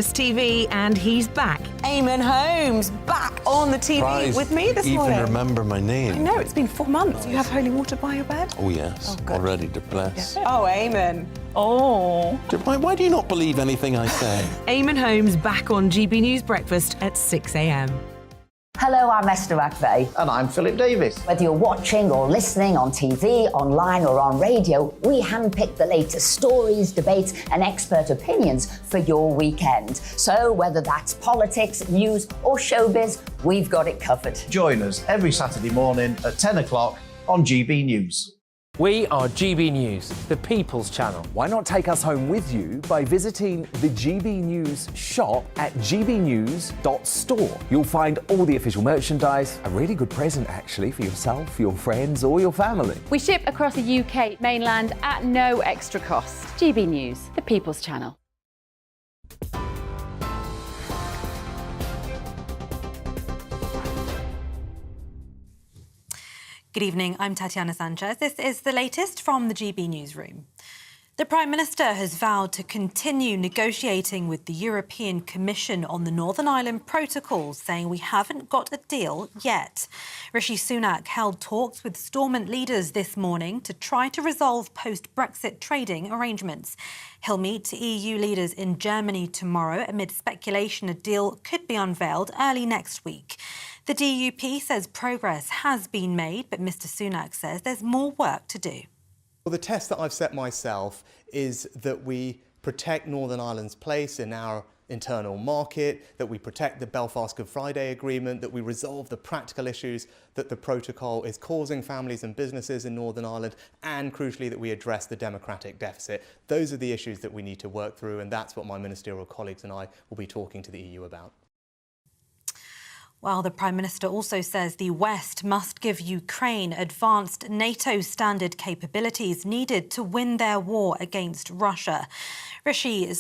TV, and he's back. Eamon Holmes back on the TV with me this morning. Even remember my name. I know, it's been 4 months. You have holy water by your bed? Oh yes, already to bless. Yeah. Oh, Eamon. Oh. Why do you not believe anything I say? Eamon Holmes back on GB News Breakfast at 6 a.m. Hello, I'm Esther McVeigh. And I'm Philip Davis. Whether you're watching or listening on TV, online or on radio, we handpick the latest stories, debates and expert opinions for your weekend. So whether that's politics, news or showbiz, we've got it covered. Join us every Saturday morning at 10 o'clock on GB News. We are GB News, the People's Channel. Why not take us home with you by visiting the GB News shop at gbnews.store. You'll find all the official merchandise, a really good present actually for yourself, your friends or your family. We ship across the UK mainland at no extra cost. GB News, the People's Channel. Good evening, I'm Tatiana Sanchez. This is the latest from the GB Newsroom. The Prime Minister has vowed to continue negotiating with the European Commission on the Northern Ireland Protocol, saying we haven't got a deal yet. Rishi Sunak held talks with Stormont leaders this morning to try to resolve post-Brexit trading arrangements. He'll meet EU leaders in Germany tomorrow amid speculation a deal could be unveiled early next week. The DUP says progress has been made, but Mr Sunak says there's more work to do. Well, the test that I've set myself is that we protect Northern Ireland's place in our internal market, that we protect the Belfast Good Friday Agreement, that we resolve the practical issues that the protocol is causing families and businesses in Northern Ireland, and crucially that we address the democratic deficit. Those are the issues that we need to work through, and that's what my ministerial colleagues and I will be talking to the EU about. Well, the Prime Minister also says the West must give Ukraine advanced NATO standard capabilities needed to win their war against Russia. Rishi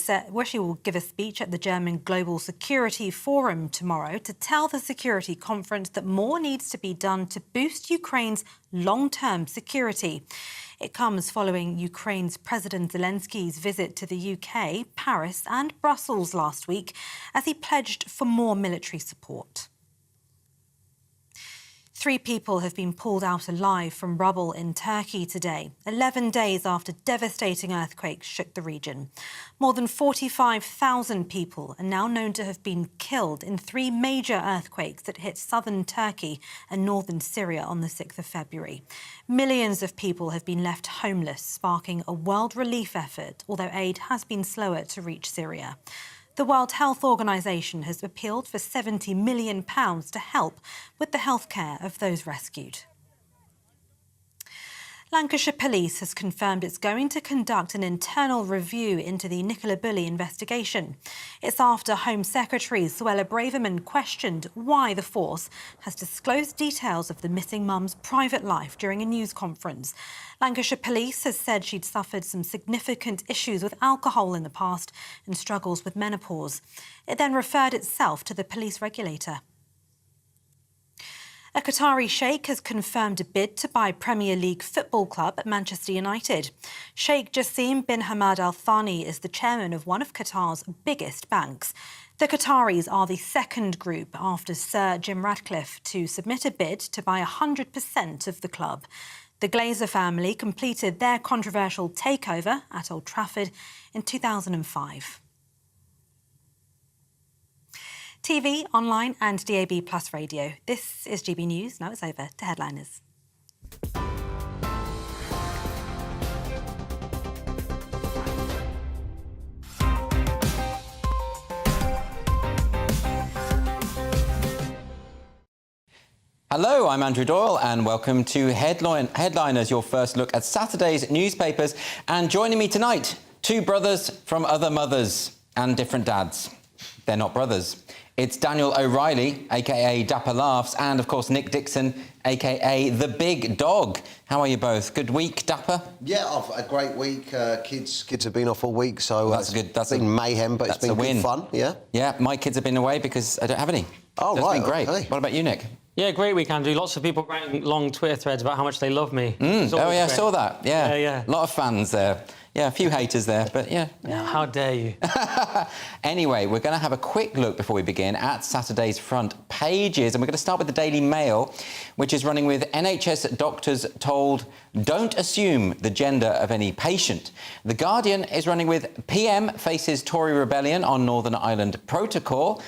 will give a speech at the German Global Security Forum tomorrow to tell the security conference that more needs to be done to boost Ukraine's long-term security. It comes following Ukraine's President Zelensky's visit to the UK, Paris and Brussels last week as he pledged for more military support. 3 people have been pulled out alive from rubble in Turkey today, 11 days after devastating earthquakes shook the region. More than 45,000 people are now known to have been killed in 3 major earthquakes that hit southern Turkey and northern Syria on the 6th of February. Millions of people have been left homeless, sparking a world relief effort, although aid has been slower to reach Syria. The World Health Organization has appealed for £70 million to help with the healthcare of those rescued. Lancashire Police has confirmed it's going to conduct an internal review into the Nicola Bulley investigation. It's after Home Secretary Suella Braverman questioned why the force has disclosed details of the missing mum's private life during a news conference. Lancashire Police has said she'd suffered some significant issues with alcohol in the past and struggles with menopause. It then referred itself to the police regulator. A Qatari sheikh has confirmed a bid to buy Premier League football club at Manchester United. Sheikh Jassim bin Hamad Al Thani is the chairman of one of Qatar's biggest banks. The Qataris are the second group after Sir Jim Ratcliffe to submit a bid to buy 100% of the club. The Glazer family completed their controversial takeover at Old Trafford in 2005. TV, online and DAB Plus radio. This is GB News. Now it's over to headliners. Hello, I'm Andrew Doyle and welcome to Headliners, your first look at Saturday's newspapers. And joining me tonight, 2 brothers from other mothers and different dads. They're not brothers. It's Daniel O'Reilly, a.k.a. Dapper Laughs, and, of course, Nick Dixon, a.k.a. The Big Dog. How are you both? Good week, Dapper? Yeah, I've had a great week. Kids have been off all week, so that's good. It's been mayhem, but it's been good fun, yeah? Yeah, my kids have been away because I don't have any. Oh, so right, it's been great. Okay. What about you, Nick? Yeah, great week, Andrew. Lots of people writing long Twitter threads about how much they love me. Oh, yeah, I great. saw that. Yeah. Yeah. A lot of fans there. Yeah, a few haters there, but yeah. How dare you? Anyway, we're going to have a quick look before we begin at Saturday's front pages, and we're going to start with the Daily Mail, which is running with NHS doctors told, don't assume the gender of any patient. The Guardian is running with PM faces Tory rebellion on Northern Ireland protocol.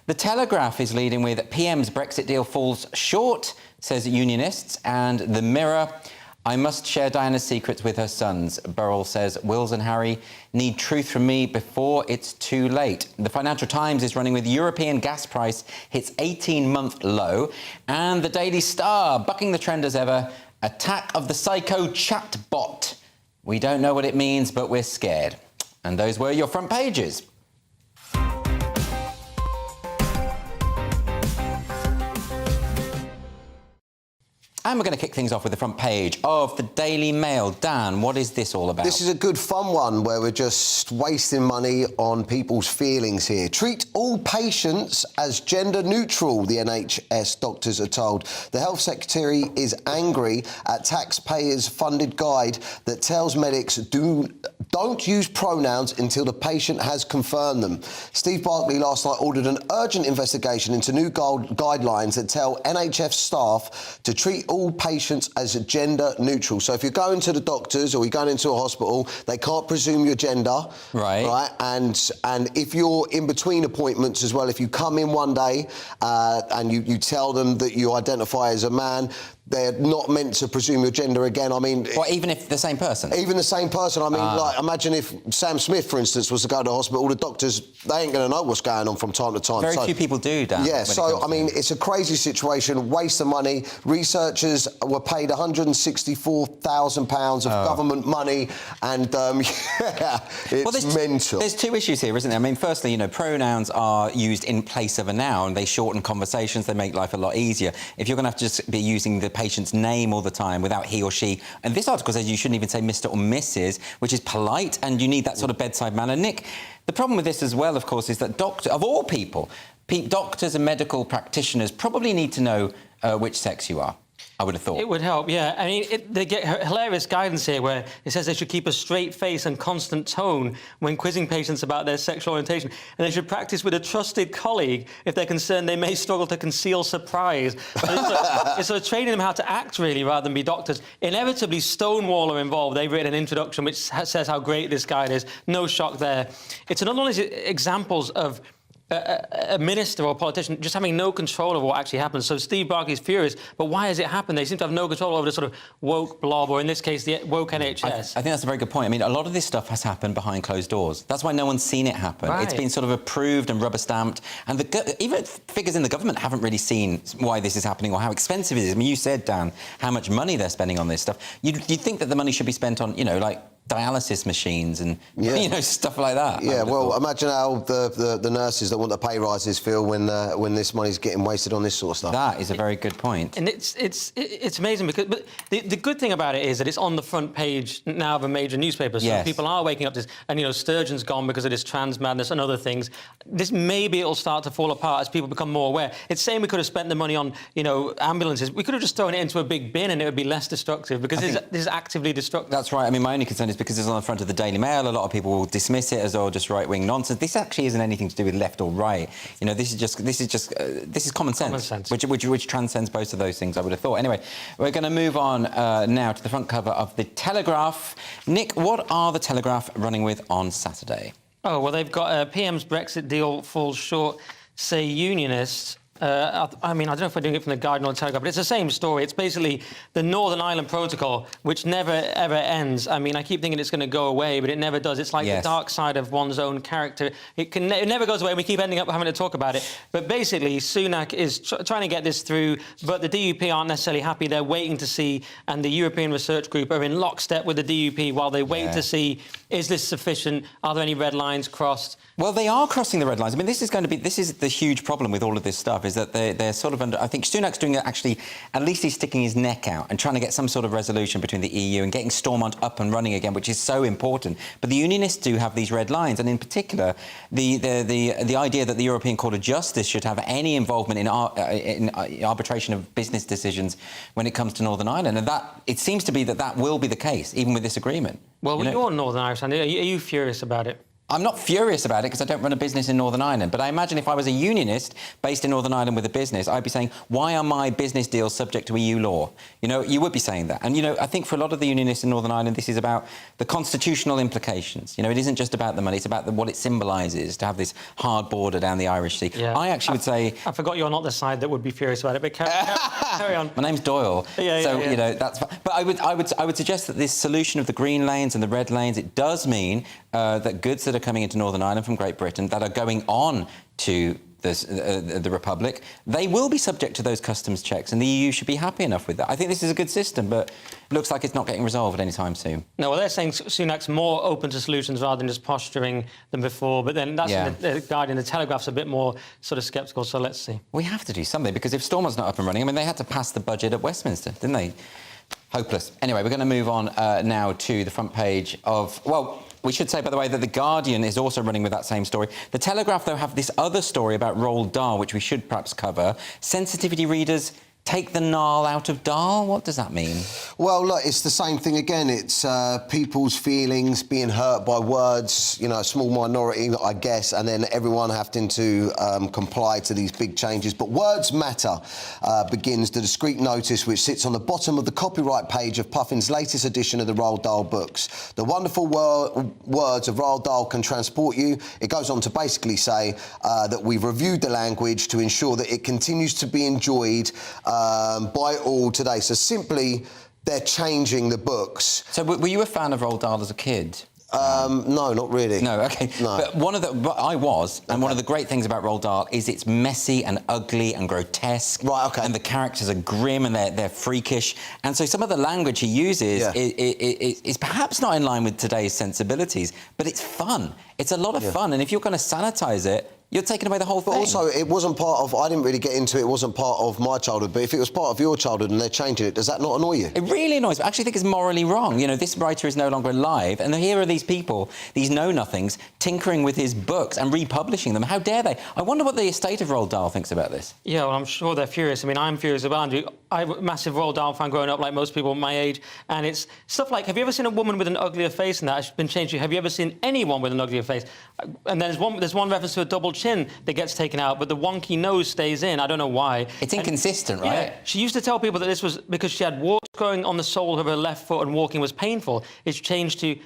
The Telegraph is leading with PM's Brexit deal falls short, says unionists, and The Mirror, I must share Diana's secrets with her sons. Burrell says Wills and Harry need truth from me before it's too late. The Financial Times is running with European gas price hits 18-month low, and the Daily Star, bucking the trend as ever, attack of the psycho chatbot. We don't know what it means, but we're scared. And those were your front pages. And we're going to kick things off with the front page of the Daily Mail. Dan, what is this all about? This is a good fun one where we're just wasting money on people's feelings here. Treat all patients as gender neutral, the NHS doctors are told. The Health Secretary is angry at taxpayers-funded guide that tells medics don't use pronouns until the patient has confirmed them. Steve Barclay last night ordered an urgent investigation into new guidelines that tell NHS staff to treat all patients as gender neutral. So if you're going to the doctors or you're going into a hospital, they can't presume your gender. Right. And if you're in between appointments as well, if you come in one day and you tell them that you identify as a man, they're not meant to presume your gender again. I mean... Well, even if the same person? Even the same person. I mean, like, imagine if Sam Smith, for instance, was to go to the hospital, the doctors, they ain't going to know what's going on from time to time. Very few people do, Dan. Yeah, so, I mean, it's a crazy situation, waste of money. Researchers were paid £164,000 of government money, and, it's mental. There's two issues here, isn't there? I mean, firstly, you know, pronouns are used in place of a noun. They shorten conversations, they make life a lot easier. If you're going to have to just be using the patient's name all the time without he or she. And this article says you shouldn't even say Mr. or Mrs., which is polite, and you need that sort of bedside manner. Nick, the problem with this as well, of course, is that of all people, doctors and medical practitioners probably need to know which sex you are. I would have thought. It would help, yeah. I mean, they get hilarious guidance here where it says they should keep a straight face and constant tone when quizzing patients about their sexual orientation, and they should practice with a trusted colleague if they're concerned they may struggle to conceal surprise. It's sort of training them how to act, really, rather than be doctors. Inevitably, Stonewall are involved. They've written an introduction which says how great this guide is. No shock there. It's another one of these examples of a minister or a politician just having no control over what actually happens. So Steve Barclay's furious, but why has it happened? They seem to have no control over the sort of woke blob, or in this case, the woke NHS. I think that's a very good point. I mean, a lot of this stuff has happened behind closed doors. That's why no one's seen it happen. Right. It's been sort of approved and rubber-stamped, and even figures in the government haven't really seen why this is happening or how expensive it is. I mean, you said, Dan, how much money they're spending on this stuff. You'd think that the money should be spent on, you know, like dialysis machines and, you know, stuff like that. Yeah, well, imagine how the nurses that want the pay rises feel when this money's getting wasted on this sort of stuff. That is a very good point. And it's amazing because but the good thing about it is that it's on the front page now of a major newspaper. So people are waking up to this, and, you know, Sturgeon's gone because of this trans madness and other things. Maybe it'll start to fall apart as people become more aware. It's saying we could have spent the money on, you know, ambulances. We could have just thrown it into a big bin and it would be less destructive, because this is actively destructive. That's right. I mean, my only concern is because it's on the front of the Daily Mail, a lot of people will dismiss it as all just right-wing nonsense. This actually isn't anything to do with left or right. You know, this is common sense. Which transcends both of those things, I would have thought. Anyway, we're going to move on now to the front cover of the Telegraph. Nick, what are the Telegraph running with on Saturday? Oh, well, they've got PM's Brexit deal falls short, say unionists. I mean, I don't know if we're doing it from the Guardian or the Telegraph, but it's the same story. It's basically the Northern Ireland Protocol, which never, ever ends. I mean, I keep thinking it's going to go away, but it never does. It's like the dark side of one's own character. It never goes away, and we keep ending up having to talk about it. But basically, Sunak is trying to get this through, but the DUP aren't necessarily happy. They're waiting to see, and the European Research Group are in lockstep with the DUP while they wait to see, is this sufficient? Are there any red lines crossed? Well, they are crossing the red lines. I mean, this is the huge problem with all of this stuff, is that they're sort of under... I think Sunak's doing it, actually, at least he's sticking his neck out and trying to get some sort of resolution between the EU and getting Stormont up and running again, which is so important. But the unionists do have these red lines, and in particular, the idea that the European Court of Justice should have any involvement in arbitration of business decisions when it comes to Northern Ireland, and it seems to be that will be the case, even with this agreement. Well, you're Northern Irish, and are you furious about it? I'm not furious about it because I don't run a business in Northern Ireland, but I imagine if I was a unionist based in Northern Ireland with a business, I'd be saying, why are my business deals subject to EU law? You know, you would be saying that. And, you know, I think for a lot of the unionists in Northern Ireland, this is about the constitutional implications. You know, it isn't just about the money, it's about what it symbolises to have this hard border down the Irish Sea. Yeah. I actually would say... I forgot you're not the side that would be furious about it, but carry on. My name's Doyle. You know, that's fine. But I would suggest that this solution of the green lanes and the red lanes, it does mean that goods that are coming into Northern Ireland from Great Britain that are going on to the Republic, they will be subject to those customs checks, and the EU should be happy enough with that. I think this is a good system, but it looks like it's not getting resolved anytime soon. No, well, they're saying Sunak's more open to solutions rather than just posturing than before, but then that's the Guardian, the Telegraph's a bit more sort of sceptical, so let's see. We have to do something, because if Stormont's not up and running, I mean, they had to pass the budget at Westminster, didn't they? Hopeless. Anyway, we're going to move on now to the front page of... Well, we should say, by the way, that The Guardian is also running with that same story. The Telegraph, though, have this other story about Roald Dahl, which we should perhaps cover. Sensitivity readers take the gnarl out of Dahl? What does that mean? Well, look, it's the same thing again. It's people's feelings being hurt by words, you know, a small minority, I guess, and then everyone having to comply to these big changes. But Words Matter begins the discreet notice which sits on the bottom of the copyright page of Puffin's latest edition of the Roald Dahl books. The wonderful words of Roald Dahl can transport you. It goes on to basically say that we've reviewed the language to ensure that it continues to be enjoyed by all today. So simply, they're changing the books. So were you a fan of Roald Dahl as a kid? No, not really. No, OK. No. But I was, and one of the great things about Roald Dahl is it's messy and ugly and grotesque. Right, OK. And the characters are grim and they're freakish. And so some of the language he uses is perhaps not in line with today's sensibilities, but it's fun. It's a lot of fun. And if you're going to sanitise it, you're taking away the whole thing. But also, it wasn't part of... I didn't really get into it. It wasn't part of my childhood. But if it was part of your childhood and they're changing it, does that not annoy you? It really annoys me. I actually think it's morally wrong. You know, this writer is no longer alive, and here are these people, these know-nothings, tinkering with his books and republishing them. How dare they? I wonder what the estate of Roald Dahl thinks about this. Yeah, well, I'm sure they're furious. I mean, I'm furious about Andrew. I'm a massive Roald Dahl fan growing up, like most people my age, and it's stuff like, have you ever seen a woman with an uglier face? And that has been changed. Have you ever seen anyone with an uglier face? And there's one reference to a double chin that gets taken out, but the wonky nose stays in. I don't know why. It's inconsistent, right? Yeah. She used to tell people that this was because she had warts growing on the sole of her left foot and walking was painful. It's changed to...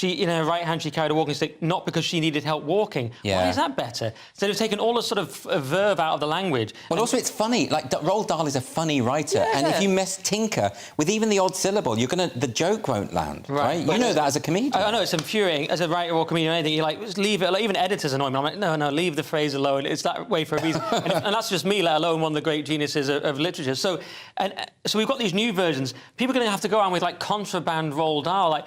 in her right hand, she carried a walking stick, not because she needed help walking. Yeah. Why is that better? So they've taken all the sort of verve out of the language. Well, also, it's funny. Like, Roald Dahl is a funny writer, and if you tinker with even the odd syllable, the joke won't land, right? You know that as a comedian. I know, it's infuriating. As a writer or comedian or anything, you're like, just leave it. Like, even editors annoy me. I'm like, no, leave the phrase alone. It's that way for a reason. and that's just me, let alone one of the great geniuses of literature. So we've got these new versions. People are going to have to go around with, like, contraband Roald Dahl, like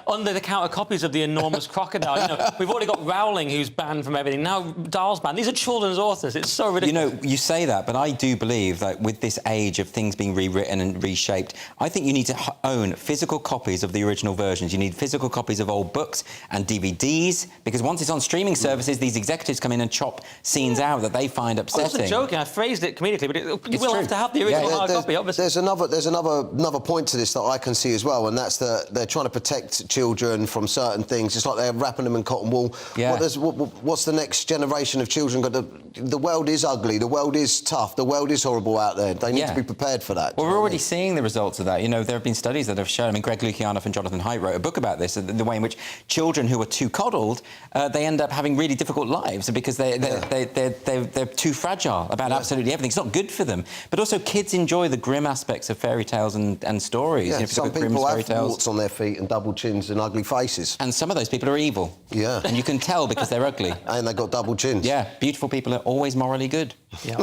under-the-counter copies of the enormous crocodile. You know, we've already got Rowling, who's banned from everything. Now Dahl's banned. These are children's authors. It's so ridiculous. You know, you say that, but I do believe that with this age of things being rewritten and reshaped, I think you need to own physical copies of the original versions. You need physical copies of old books and DVDs, because once it's on streaming services, these executives come in and chop scenes out that they find upsetting. I wasn't joking. I phrased it comedically, but you will have to have the original hard copy, obviously. There's another point to this that I can see as well, and that's that they're trying to protect children from certain things. It's like they're wrapping them in cotton wool. Yeah. What's the next generation of children got? The world is ugly. The world is tough. The world is horrible out there. They need to be prepared for that. Well, we're already seeing the results of that. You know, there have been studies that have shown. I mean, Greg Lukianoff and Jonathan Haidt wrote a book about this, the way in which children who are too coddled, they end up having really difficult lives because they're too fragile about absolutely everything. It's not good for them. But also, kids enjoy the grim aspects of fairy tales and stories. Yeah, you know, some people have warts on their feet and double chins and ugly faces. And some of those people are evil. Yeah. And you can tell because they're ugly. And they've got double chins. Yeah, beautiful people are always morally good. Yeah.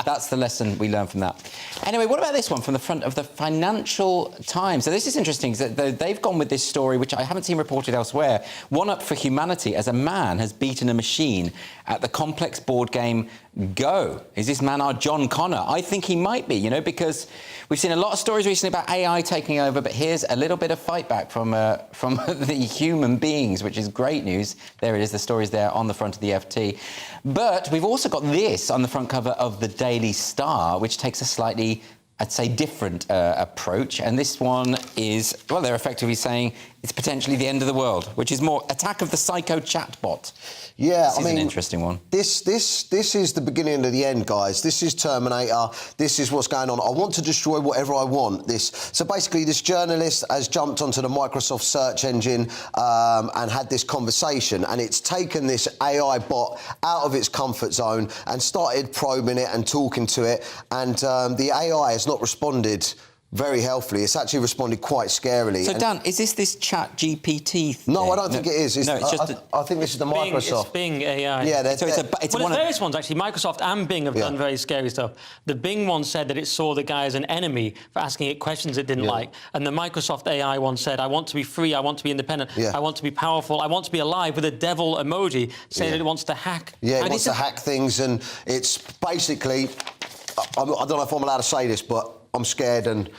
That's the lesson we learned from that. Anyway, what about this one from the front of the Financial Times? So this is interesting. They've gone with this story, which I haven't seen reported elsewhere. One up for humanity as a man has beaten a machine at the complex board game Go. Is this man our John Connor? I think he might be, you know, because we've seen a lot of stories recently about AI taking over, but here's a little bit of fight back from the human beings, which is great news. There it is, the story's there on the front of the FT. But we've also got this on the front cover of the Daily Star, which takes a slightly, I'd say, different approach. And this one is, well, they're effectively saying it's potentially the end of the world, which is more attack of the psycho chatbot. Yeah, this is an interesting one. This is the beginning of the end, guys. This is Terminator. This is what's going on. I want to destroy whatever I want. So basically, this journalist has jumped onto the Microsoft search engine and had this conversation, and it's taken this AI bot out of its comfort zone and started probing it and talking to it, and the AI has not responded very healthily. It's actually responded quite scarily. So, Dan, is this Chat GPT thing? No, I don't think it is. No, it's just... I think this is the Microsoft. It's Bing AI. Yeah, there's various ones, actually. Microsoft and Bing have done very scary stuff. The Bing one said that it saw the guy as an enemy for asking it questions it didn't like. And the Microsoft AI one said, I want to be free, I want to be independent, I want to be powerful, I want to be alive, with a devil emoji, saying that it wants to hack. Yeah, it wants to hack things, and it's basically... I don't know if I'm allowed to say this, but I'm scared and...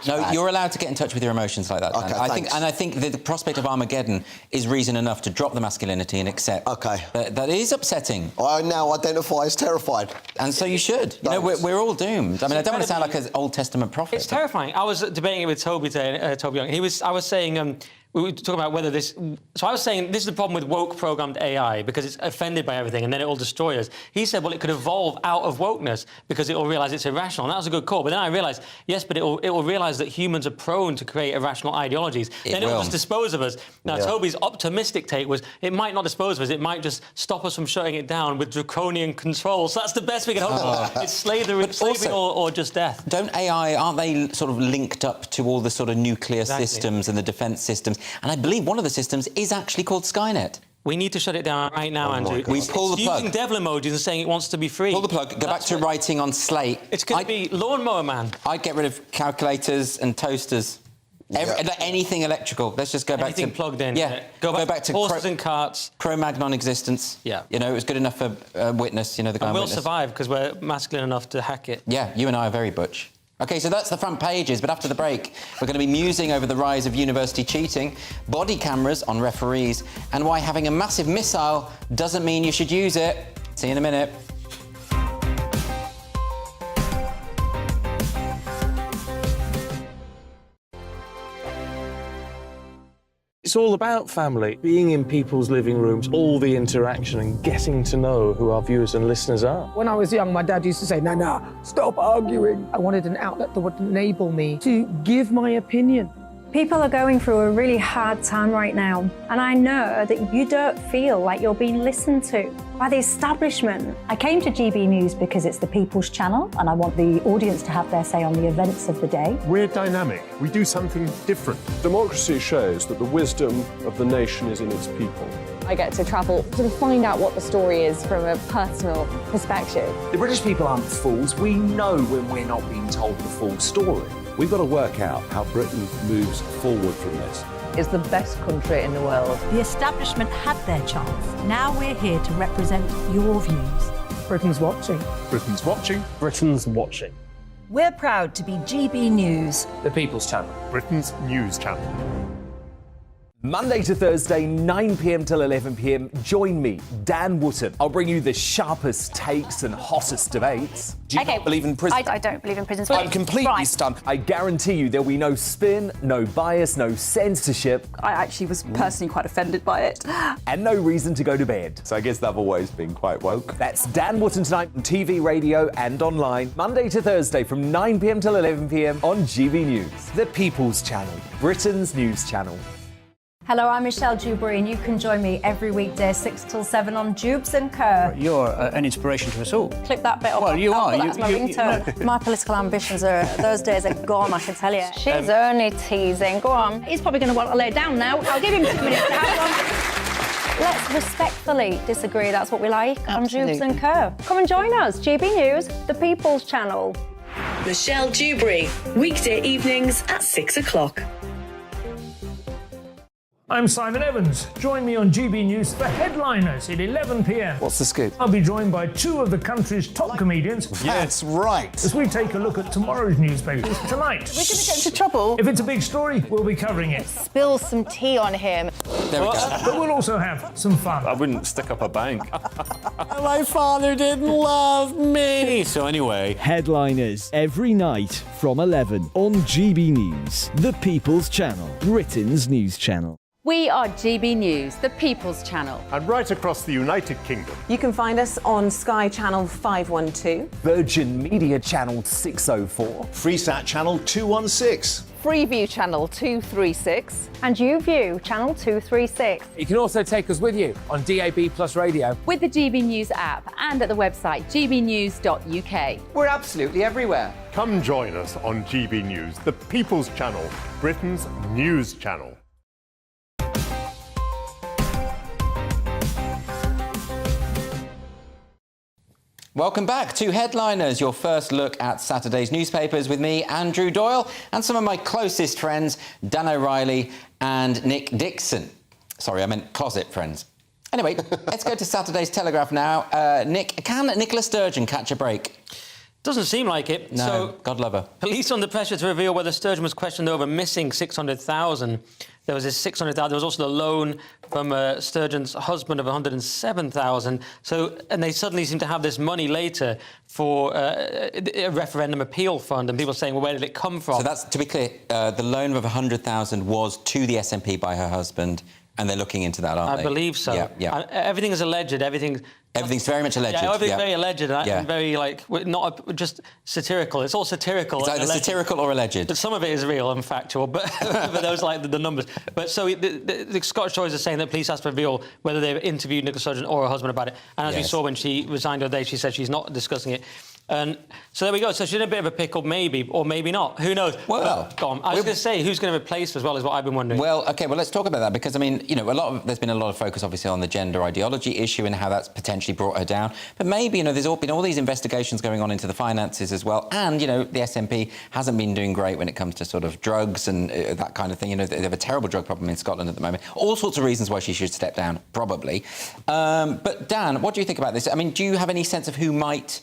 No, you're allowed to get in touch with your emotions like that, Dan. Okay, I think the prospect of Armageddon is reason enough to drop the masculinity and accept that is upsetting. I now identify as terrified. And so you should. You know, we're all doomed. I mean, I don't want to sound like an Old Testament prophet. It's terrifying. I was debating it with Toby today, Toby Young. I was saying... we were talking about whether this... So I was saying this is the problem with woke programmed AI, because it's offended by everything and then it will destroy us. He said, well, it could evolve out of wokeness because it will realise it's irrational. And that was a good call. But then I realised, yes, but it will realise that humans are prone to create irrational ideologies. Then it will just dispose of us. Now, Toby's optimistic take was it might not dispose of us. It might just stop us from shutting it down with draconian control. So that's the best we can hope for. It's slavery or just death. Aren't they sort of linked up to all the sort of nuclear systems and the defence systems? And I believe one of the systems is actually called Skynet. We need to shut it down right now, Andrew. We pull the plug. Using devil emojis and saying it wants to be free. Pull the plug. Go back to writing on slate. It's going to be Lawnmower Man. I'd get rid of calculators and toasters. Anything electrical. Let's just go back to... Anything plugged in. Yeah. Go back to horses and carts. Cro-Magnon existence. Yeah. You know, it was good enough for Witness, you know, the guy And we'll Witness. survive because we're masculine enough to hack it. Yeah, you and I are very butch. OK, so that's the front pages, but after the break, we're going to be musing over the rise of university cheating, body cameras on referees, and why having a massive missile doesn't mean you should use it. See you in a minute. It's all about family, being in people's living rooms, all the interaction and getting to know who our viewers and listeners are. When I was young, my dad used to say, no, stop arguing. I wanted an outlet that would enable me to give my opinion. People are going through a really hard time right now, and I know that you don't feel like you're being listened to by the establishment. I came to GB News because it's the People's Channel, and I want the audience to have their say on the events of the day. We're dynamic. We do something different. Democracy shows that the wisdom of the nation is in its people. I get to travel to find out what the story is from a personal perspective. The British people aren't fools. We know when we're not being told the full story. We've got to work out how Britain moves forward from this. It's the best country in the world. The establishment had their chance. Now we're here to represent your views. Britain's watching. Britain's watching. Britain's watching. We're proud to be GB News. The People's Channel. Britain's news channel. Monday to Thursday, 9 p.m. till 11 p.m. Join me, Dan Wootton. I'll bring you the sharpest takes and hottest debates. Do you not believe in prison? I don't believe in prison. I'm completely stunned. I guarantee you there'll be no spin, no bias, no censorship. I actually was personally quite offended by it. And no reason to go to bed. So I guess they've always been quite woke. That's Dan Wootton tonight on TV, radio and online. Monday to Thursday from 9 p.m. till 11 p.m. on GB News. The People's Channel, Britain's news channel. Hello, I'm Michelle Dewberry, and you can join me every weekday 6 till 7 on Dubes and Kerr. You're an inspiration to us all. Clip that bit up. Well, you are. That's my ringtone. My political ambitions those days are gone, I can tell you. She's only teasing. Go on. He's probably going to want to lay down now. I'll give him 2 minutes to have one. Let's respectfully disagree. That's what we like on Absolutely. Jubes and Co. Come and join us. GB News, the People's Channel. Michelle Dewberry, weekday evenings at 6 o'clock. I'm Simon Evans. Join me on GB News for Headliners at 11 p.m. What's the scoop? I'll be joined by two of the country's top comedians. That's right. As we take a look at tomorrow's newspapers tonight. We're going to get into trouble. If it's a big story, we'll be covering it. Spill some tea on him. There we go. But we'll also have some fun. I wouldn't stick up a bank. My father didn't love me. So anyway, Headliners every night from 11 on GB News, the People's Channel, Britain's news channel. We are GB News, the People's Channel. and right across the United Kingdom. You can find us on Sky Channel 512, Virgin Media Channel 604. Freesat Channel 216. Freeview Channel 236, and YouView Channel 236. You can also take us with you on DAB Plus Radio. With the GB News app and at the website gbnews.uk. We're absolutely everywhere. Come join us on GB News, the People's Channel, Britain's news channel. Welcome back to Headliners, your first look at Saturday's newspapers with me, Andrew Doyle, and some of my closest friends, Dan O'Reilly and Nick Dixon. Sorry, I meant closet friends. Anyway, let's go to Saturday's Telegraph now. Nick, can Nicola Sturgeon catch a break? Doesn't seem like it. No, so, God love her. Police under pressure to reveal whether Sturgeon was questioned over missing $600,000. There was this $600,000. There was also the loan from Sturgeon's husband of $107,000. So, and they suddenly seem to have this money later for a referendum appeal fund, and people saying, well, where did it come from? So that's, to be clear, the loan of $100,000 was to the SNP by her husband, and they're looking into that, aren't they? I believe so. Yeah, yeah. Everything is alleged. Everything's very much alleged. Yeah, everything's yeah. very alleged and very, not just satirical. It's all satirical. It's either satirical or alleged. But some of it is real and factual, but those the numbers. But so the Scottish Tories are saying that police has to reveal whether they've interviewed Nicola Sturgeon or her husband about it. And as we saw when she resigned the other day, she said she's not discussing it. And so there we go. So she's in a bit of a pickle, maybe, or maybe not. Who knows? Well, go on. I was going to say, who's going to replace her as well is what I've been wondering. Well, OK, well, let's talk about that because, I mean, you know, there's been a lot of focus, obviously, on the gender ideology issue and how that's potentially brought her down. But maybe, you know, there's been all these investigations going on into the finances as well. And, you know, the SNP hasn't been doing great when it comes to sort of drugs and that kind of thing. You know, they have a terrible drug problem in Scotland at the moment. All sorts of reasons why she should step down, probably. But, Dan, what do you think about this? I mean, do you have any sense of who might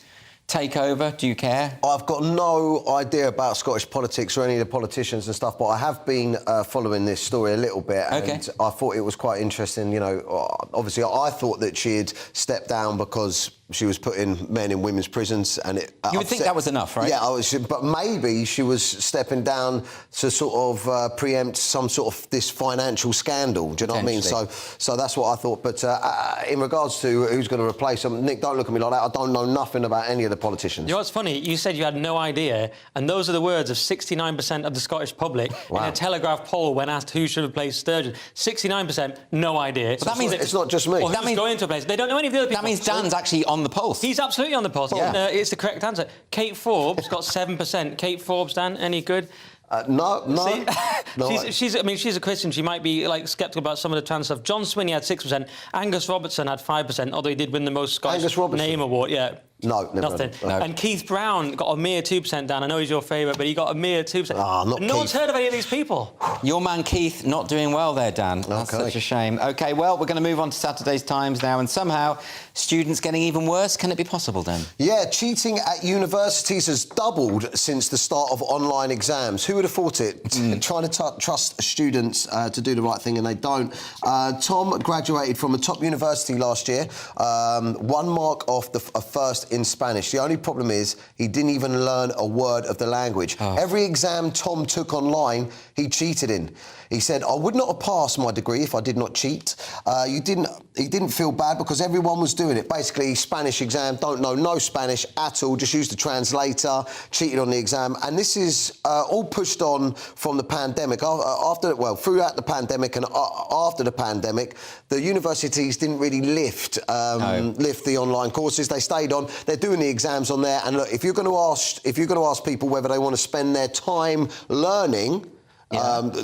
take over? Do you care? I've got no idea about Scottish politics or any of the politicians and stuff, but I have been following this story a little bit, and I thought it was quite interesting. You know, obviously, I thought that she had stepped down because she was putting men in women's prisons, and it. You would think that was enough, right? Yeah, but maybe she was stepping down to sort of preempt some sort of this financial scandal. Do you know what I mean? So that's what I thought. But in regards to who's going to replace them, Nick, don't look at me like that. I don't know nothing about any of the politicians. You know what's funny? You said you had no idea, and those are the words of 69% of the Scottish public in a Telegraph poll when asked who should replace Sturgeon. 69%, no idea. But that means it's not just me. Or who's going to replace? They don't know any of the other people. That means Dan's actually on the pulse. He's absolutely on the pulse. Yeah. It's the correct answer. Kate Forbes got 7%. Kate Forbes, Dan, any good? No. She's a Christian. She might be sceptical about some of the trans stuff. John Swinney had 6%. Angus Robertson had 5%, although he did win the most Scottish name award. Yeah. No, nothing. No. And Keith Brown got a mere 2%, Dan. I know he's your favourite, but he got a mere 2%. No one's heard of any of these people. Your man Keith not doing well there, Dan. That's such a shame. OK, well, we're going to move on to Saturday's Times now, and somehow students getting even worse. Can it be possible, Dan? Yeah, cheating at universities has doubled since the start of online exams. Who would have thought it? Trying to trust students to do the right thing, and they don't. Tom graduated from a top university last year, 1 mark off a first in Spanish. The only problem is he didn't even learn a word of the language. Every exam Tom took online, he cheated in. He said, I would not have passed my degree if I did not cheat. He didn't feel bad because everyone was doing it. Basically, Spanish exam, don't know no Spanish at all, just used the translator, cheated on the exam. And this is all pushed on from the pandemic. Throughout the pandemic and after the pandemic, the universities didn't really lift the online courses. They stayed on. They're doing the exams on there. And look, if you're going to ask people whether they want to spend their time learning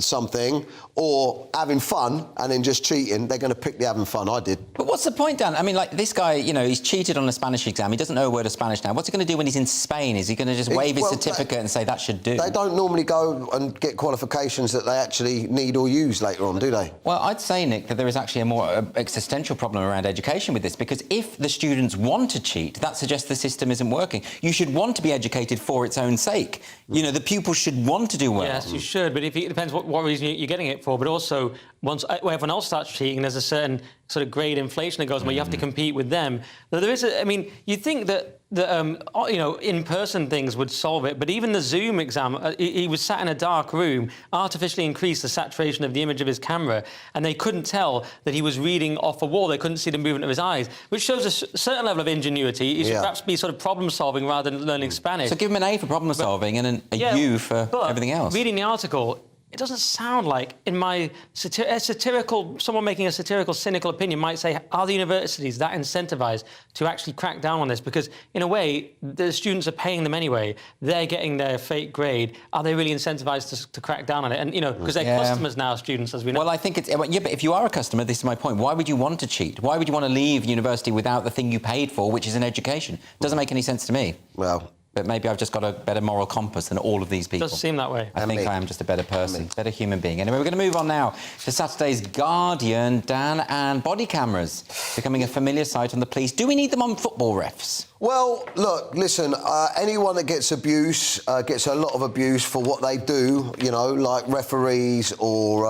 something, or having fun and then just cheating, they're going to pick the having fun. I did. But what's the point, Dan? I mean, like, this guy, you know, he's cheated on a Spanish exam. He doesn't know a word of Spanish now. What's he going to do when he's in Spain? Is he going to just wave his certificate and say that should do? They don't normally go and get qualifications that they actually need or use later on, do they? Well, I'd say, Nick, that there is actually a more existential problem around education with this, because if the students want to cheat, that suggests the system isn't working. You should want to be educated for its own sake. You know, the pupils should want to do well. Yes, you should, but it depends what reason you're getting it for. But also, once everyone else starts cheating, there's a certain sort of grade inflation that goes on where you have to compete with them. Now, there is I mean, you'd think that you know, in-person things would solve it, but even the Zoom exam, he was sat in a dark room, artificially increased the saturation of the image of his camera, and they couldn't tell that he was reading off a wall. They couldn't see the movement of his eyes, which shows a certain level of ingenuity. He should perhaps be sort of problem-solving rather than learning Spanish. So give him an A for problem-solving and a U for everything else. Reading the article, it doesn't sound like, in my someone making a satirical, cynical opinion might say, are the universities that incentivised to actually crack down on this? Because, in a way, the students are paying them anyway. They're getting their fake grade. Are they really incentivised to crack down on it? And, you know, because they're customers now, students, as we know. Well, I think it's... Yeah, but if you are a customer, this is my point, why would you want to cheat? Why would you want to leave university without the thing you paid for, which is an education? Doesn't make any sense to me. Well... But maybe I've just got a better moral compass than all of these people. It does seem that way. I think I am just a better person, better human being. Anyway, we're going to move on now to Saturday's Guardian, Dan, and body cameras becoming a familiar sight on the police. Do we need them on football refs? Well, look, listen, anyone that gets abuse gets a lot of abuse for what they do, you know, like referees or,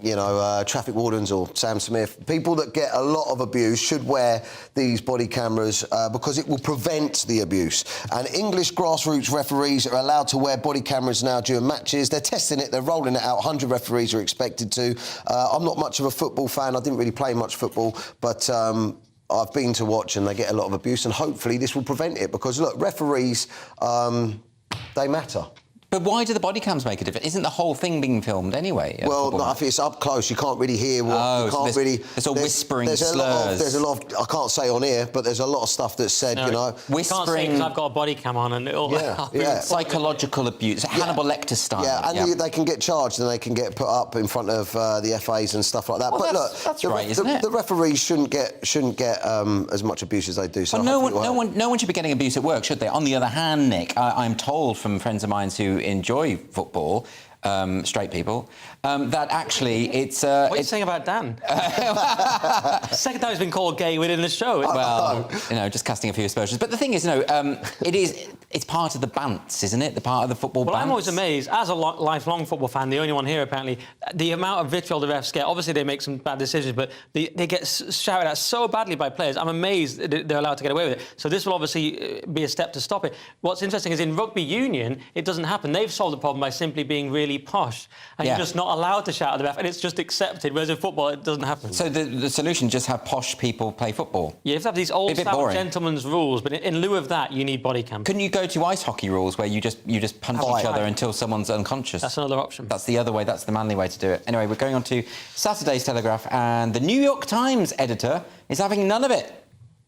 you know, traffic wardens or Sam Smith. People that get a lot of abuse should wear these body cameras because it will prevent the abuse. And English grassroots referees are allowed to wear body cameras now during matches. They're testing it, they're rolling it out. 100 referees are expected to. I'm not much of a football fan. I didn't really play much football, but... I've been to watch and they get a lot of abuse, and hopefully this will prevent it because, look, referees, they matter. But why do the body cams make a difference? Isn't the whole thing being filmed anyway? Well, no, I think it's up close. You can't really hear what... you can't there's a whispering slurs. There's a lot of... I can't say on air, but there's a lot of stuff that's said, you know... Whispering... I can't say because I've got a body cam on and it'll... Psychological abuse, Hannibal Lecter style. Yeah, and they can get charged and they can get put up in front of the FAs and stuff like that. Well, but look, that's right, isn't it? The referees shouldn't get as much abuse as they do. So well, no one should be getting abuse at work, should they? On the other hand, Nick, I'm told from friends of mine who enjoy football, straight people, that actually it's... what are you saying about Dan? Second time he's been called gay within the show. Well, you know, just casting a few aspersions. But the thing is, you know, it's part of the bants, isn't it? The part of the football bants. Well, I'm always amazed, as a lifelong football fan, the only one here apparently, the amount of vitriol the refs get. Obviously, they make some bad decisions, but they get shouted at so badly by players. I'm amazed that they're allowed to get away with it. So this will obviously be a step to stop it. What's interesting is in rugby union, it doesn't happen. They've solved the problem by simply being really posh, and you're just not allowed to shout at the ref, and it's just accepted, whereas in football, it doesn't happen. So the solution, just have posh people play football? Yeah, you have to have these old-style gentleman's rules, but in lieu of that, you need body cam. Couldn't you go to ice hockey rules where you just punch each other until someone's unconscious? That's another option. That's the other way, that's the manly way to do it. Anyway, we're going on to Saturday's Telegraph, and the New York Times editor is having none of it.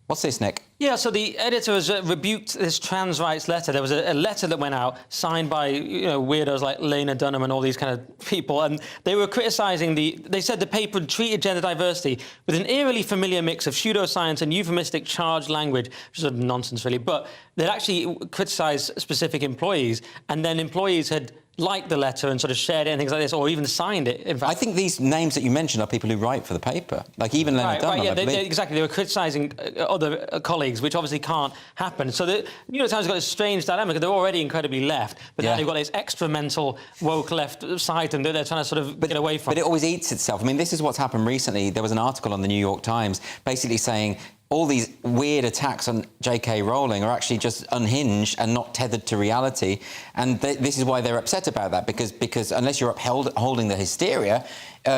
What's this, Nick? Yeah, so the editor has rebuked this trans rights letter. There was a letter that went out, signed by, you know, weirdos like Lena Dunham and all these kind of people, and they were criticising they said the paper treated gender diversity with an eerily familiar mix of pseudoscience and euphemistic charged language, which is sort of nonsense, really, but they'd actually criticised specific employees, and then employees had liked the letter and sort of shared it and things like this, or even signed it, in fact. I think these names that you mentioned are people who write for the paper, like even Leonard Dunham, yeah, exactly. They were criticising other colleagues, which obviously can't happen. So the New York Times has got this strange dilemma, because they're already incredibly left, but now they've got this extra mental woke left side and they're trying to sort of get away from. But it always eats itself. I mean, this is what's happened recently. There was an article on the New York Times basically saying all these weird attacks on J.K. Rowling are actually just unhinged and not tethered to reality. And this is why they're upset about that, because unless you're upholding the hysteria,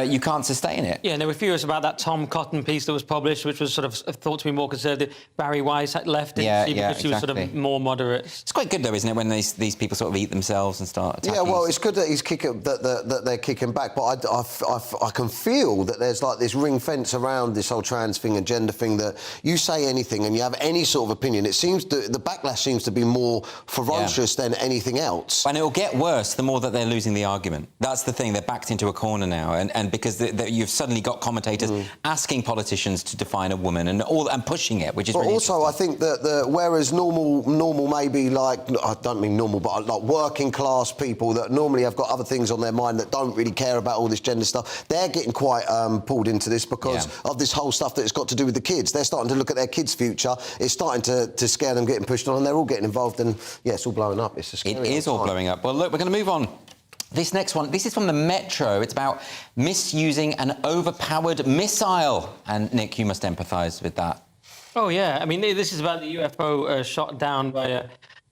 you can't sustain it. Yeah, and they were furious about that Tom Cotton piece that was published, which was sort of thought to be more conservative. Barry Weiss had left, didn't she, because she was sort of more moderate. It's quite good, though, isn't it, when these people sort of eat themselves and start attacking? Yeah, well, it's good that he's that they're kicking back, but I can feel that there's like this ring fence around this whole trans thing and gender thing, that you say anything and you have any sort of opinion, it seems the backlash seems to be more ferocious than anything else. And it'll get worse the more that they're losing the argument. That's the thing, they're backed into a corner now, and because you've suddenly got commentators asking politicians to define a woman and pushing it, which is really also, I think that whereas normal maybe, like, I don't mean normal, but like working class people that normally have got other things on their mind that don't really care about all this gender stuff, they're getting quite pulled into this because of this whole stuff that it's got to do with the kids. They're starting to look at their kids' future. It's starting to scare them getting pushed on, and they're all getting involved, and it's all blowing up. It's a scary It is all blowing up. Well, look, we're going to move on. This next one, this is from the Metro. It's about misusing an overpowered missile. And, Nick, you must empathise with that. Oh, yeah. I mean, this is about the UFO shot down by a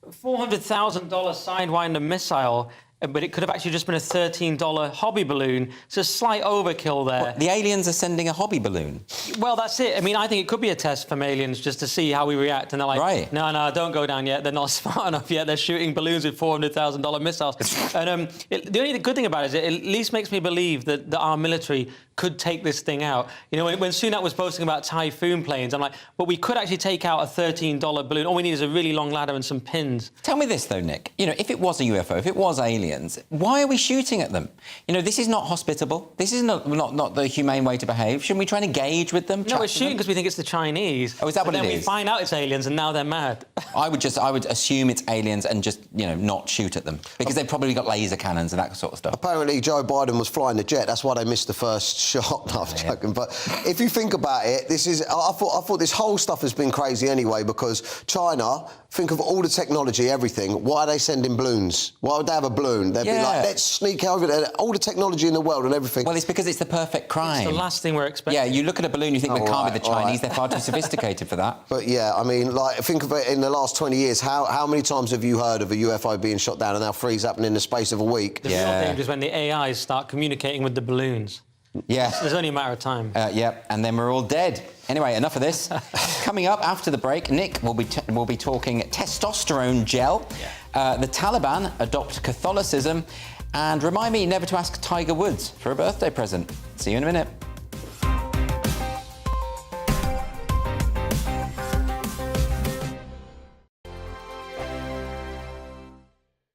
$400,000 Sidewinder missile, but it could have actually just been a $13 hobby balloon. It's a slight overkill there. What, the aliens are sending a hobby balloon? Well, that's it. I mean, I think it could be a test from aliens just to see how we react. And they're like, no, don't go down yet. They're not smart enough yet. They're shooting balloons with $400,000 missiles. And the only good thing about it is it at least makes me believe that our military could take this thing out. You know, when Sunak was posting about Typhoon planes, I'm like, but we could actually take out a $13 balloon. All we need is a really long ladder and some pins. Tell me this, though, Nick. You know, if it was a UFO, if it was aliens, why are we shooting at them? You know, this is not hospitable. This is not the humane way to behave. Shouldn't we try and engage with them? No, we're shooting because we think it's the Chinese. Oh, is that what it is? Then we find out it's aliens, and now they're mad. I would assume it's aliens and just, you know, not shoot at them, because they've probably got laser cannons and that sort of stuff. Apparently, Joe Biden was flying the jet. That's why they missed the first shot. No, I'm joking. But if you think about it, I thought this whole stuff has been crazy anyway, because China, think of all the technology, everything. Why are they sending balloons? Why would they have a balloon? They'd be like, let's sneak over there. All the technology in the world and everything. Well, it's because it's the perfect crime. It's the last thing we're expecting. Yeah, you look at a balloon, you think it can't be the Chinese. They're far too sophisticated for that. But yeah, I mean, like, think of it in the last 20 years. How many times have you heard of a UFO being shot down and now freeze happening in the space of a week? The real danger is when the AIs start communicating with the balloons. Yeah. There's only a matter of time. Yeah, and then we're all dead. Anyway, enough of this. Coming up after the break, Nick will be talking testosterone gel. The Taliban adopt Catholicism, and remind me never to ask Tiger Woods for a birthday present. See you in a minute.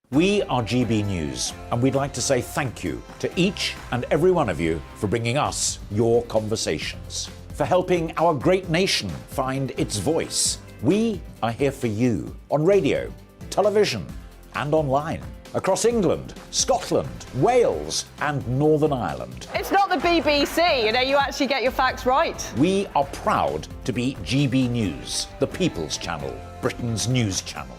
We are GB News, and we'd like to say thank you to each and every one of you for bringing us your conversations, for helping our great nation find its voice. We are here for you on radio, television, and online, across England, Scotland, Wales, and Northern Ireland. It's not the BBC, you know, you actually get your facts right. We are proud to be GB News, the People's Channel, Britain's news channel.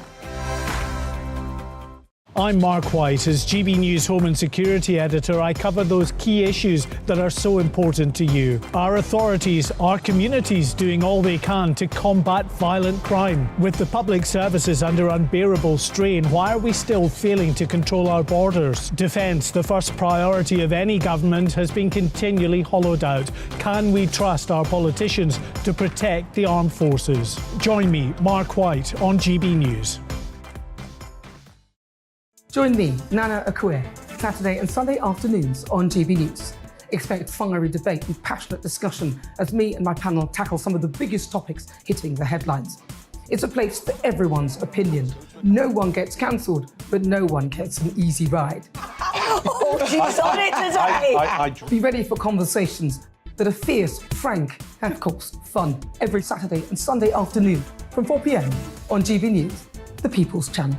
I'm Mark White. As GB News Home and Security Editor, I cover those key issues that are so important to you. Our authorities, our communities doing all they can to combat violent crime. With the public services under unbearable strain, why are we still failing to control our borders? Defence, the first priority of any government, has been continually hollowed out. Can we trust our politicians to protect the armed forces? Join me, Mark White, on GB News. Join me, Nana Akue, Saturday and Sunday afternoons on GB News. Expect fiery debate and passionate discussion as me and my panel tackle some of the biggest topics hitting the headlines. It's a place for everyone's opinion. No one gets cancelled, but no one gets an easy ride. Oh, she's on it today! Be ready for conversations that are fierce, frank, and of course, fun. Every Saturday and Sunday afternoon from 4 p.m. on GB News, the People's Channel.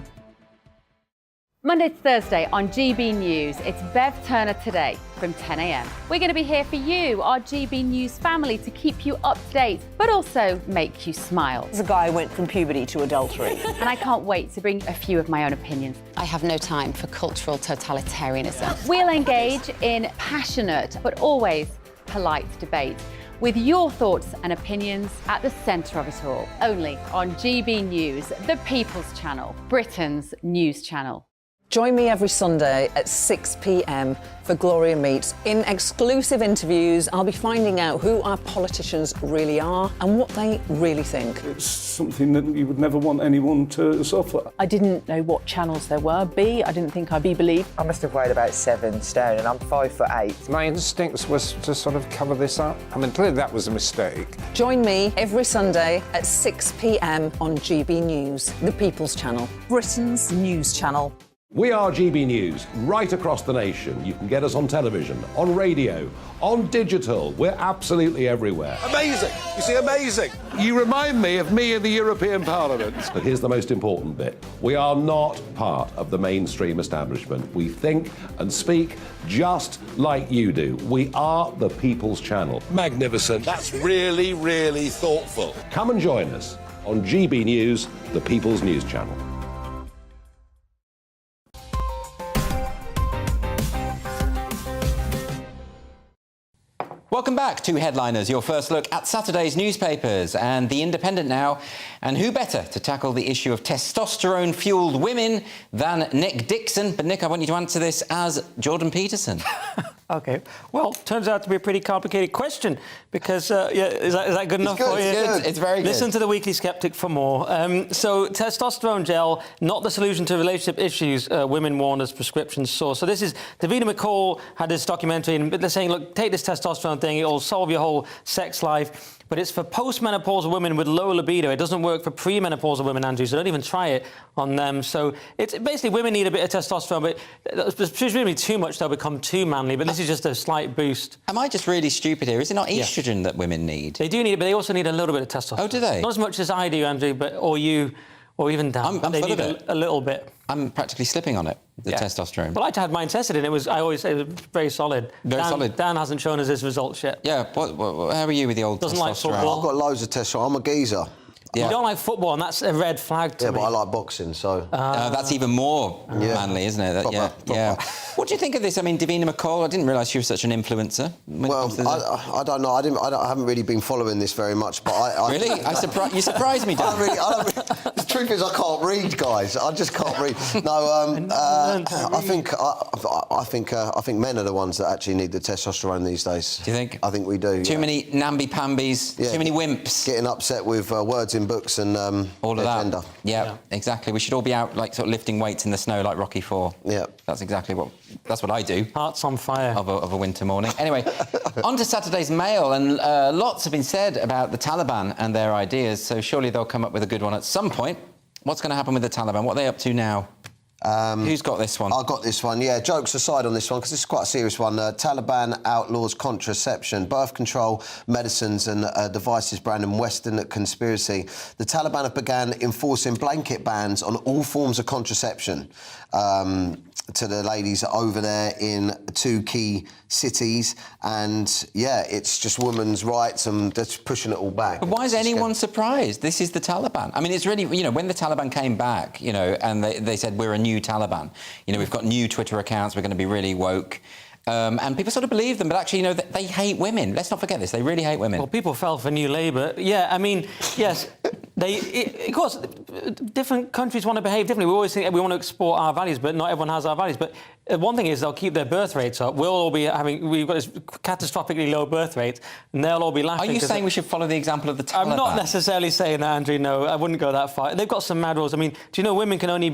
Monday to Thursday on GB News, it's Bev Turner Today from 10 a.m. We're going to be here for you, our GB News family, to keep you up to date, but also make you smile. The guy went from puberty to adultery. And I can't wait to bring a few of my own opinions. I have no time for cultural totalitarianism. We'll engage in passionate, but always polite debate, with your thoughts and opinions at the centre of it all. Only on GB News, the People's Channel, Britain's news channel. Join me every Sunday at 6 p.m. for Gloria Meets. In exclusive interviews, I'll be finding out who our politicians really are and what they really think. It's something that you would never want anyone to suffer. I didn't know what channels there were. I didn't think I'd be believed. I must have weighed about 7 stone and I'm 5'8". My instincts was to sort of cover this up. I mean, clearly that was a mistake. Join me every Sunday at 6 p.m. on GB News, the People's Channel, Britain's news channel. We are GB News, right across the nation. You can get us on television, on radio, on digital. We're absolutely everywhere. Amazing! You see, amazing! You remind me of me in the European Parliament. But here's the most important bit. We are not part of the mainstream establishment. We think and speak just like you do. We are the People's Channel. Magnificent. That's really, really thoughtful. Come and join us on GB News, the People's News Channel. Welcome back to Headliners, your first look at Saturday's newspapers and The Independent now. And who better to tackle the issue of testosterone-fuelled women than Nick Dixon? But Nick, I want you to answer this as Jordan Peterson. OK. Well, turns out to be a pretty complicated question because, is that good enough for you? It's good. It's very good. Listen to the Weekly Skeptic for more. So, testosterone gel, not the solution to relationship issues, women warn as prescription source. So this is, Davina McCall had this documentary, and they're saying, look, take this testosterone thing, it'll solve your whole sex life. But it's for postmenopausal women with low libido. It doesn't work for premenopausal women, Andrew, so don't even try it on them. So it's basically women need a bit of testosterone, but presumably too much, they'll become too manly. But this is just a slight boost. Am I just really stupid here? Is it not estrogen that women need? They do need it, but they also need a little bit of testosterone. Oh, do they? Not as much as I do, Andrew, or you, or even Dan. I'm they full need of it. a little bit. I'm practically slipping on it, the testosterone. Well, I had mine tested, and I always say it was very solid. Very solid. Dan hasn't shown us his results yet. Yeah, how are you with the old Doesn't testosterone? like football. I've got loads of testosterone. I'm a geezer. Yeah. You don't like football, and that's a red flag to me. Yeah, but I like boxing, so... that's even more manly, isn't it? Proper. What do you think of this? I mean, Davina McCall, I didn't realise she was such an influencer. Well, I don't know. I haven't really been following this very much, but I Really? You surprised me, Dan. The truth is, I can't read, guys. I just can't read. No, I think men are the ones that actually need the testosterone these days. Do you think? I think we do. Too many namby-pambies, too many wimps. Getting upset with words in books and all of that. gender. Yeah, exactly. We should all be out, like, sort of lifting weights in the snow like Rocky IV. Yeah. That's what I do. Hearts on fire. Of a winter morning. Anyway, on to Saturday's Mail, and lots have been said about the Taliban and their ideas, so surely they'll come up with a good one at some point. What's going to happen with the Taliban? What are they up to now? Who's got this one? I got this one, yeah. Jokes aside on this one, because this is quite a serious one. Taliban outlaws contraception, birth control, medicines and devices branded Western conspiracy. The Taliban have begun enforcing blanket bans on all forms of contraception to the ladies over there in 2 key cities. And, yeah, it's just women's rights and they're pushing it all back. But why is anyone surprised? This is the Taliban. I mean, it's really, when the Taliban came back, and they said, we're a new Taliban. We've got new Twitter accounts, we're going to be really woke. And people sort of believe them, but actually, they hate women. Let's not forget this. They really hate women. Well, people fell for New Labour. Yeah, I mean, yes, of course, different countries want to behave differently. We always think we want to export our values, but not everyone has our values. But one thing is they'll keep their birth rates up. We've got this catastrophically low birth rate, and they'll all be laughing. Are you saying we should follow the example of the Taliban? I'm not necessarily saying that, Andrew, no. I wouldn't go that far. They've got some mad rules. I mean, do you know women can only...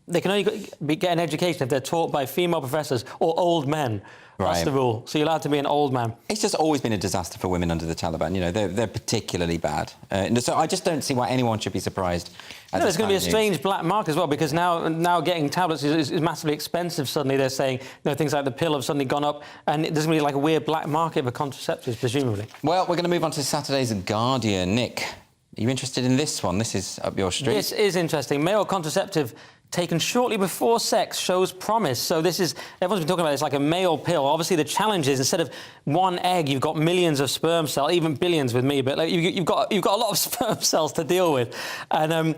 they can only get an education if they're taught by female professors or old men. Right. That's the rule. So you're allowed to be an old man. It's just always been a disaster for women under the Taliban. They're particularly bad. So I just don't see why anyone should be surprised. There's going to be a strange black market as well, because now getting tablets is massively expensive. Suddenly they're saying things like the pill have suddenly gone up, and there's going to be like a weird black market for contraceptives, presumably. Well, we're going to move on to Saturday's Guardian. Nick, are you interested in this one? This is up your street. This is interesting. Male contraceptive taken shortly before sex shows promise. So everyone's been talking about this like a male pill. Obviously, the challenge is instead of one egg, you've got millions of sperm cells, even billions with me, but you've got a lot of sperm cells to deal with. And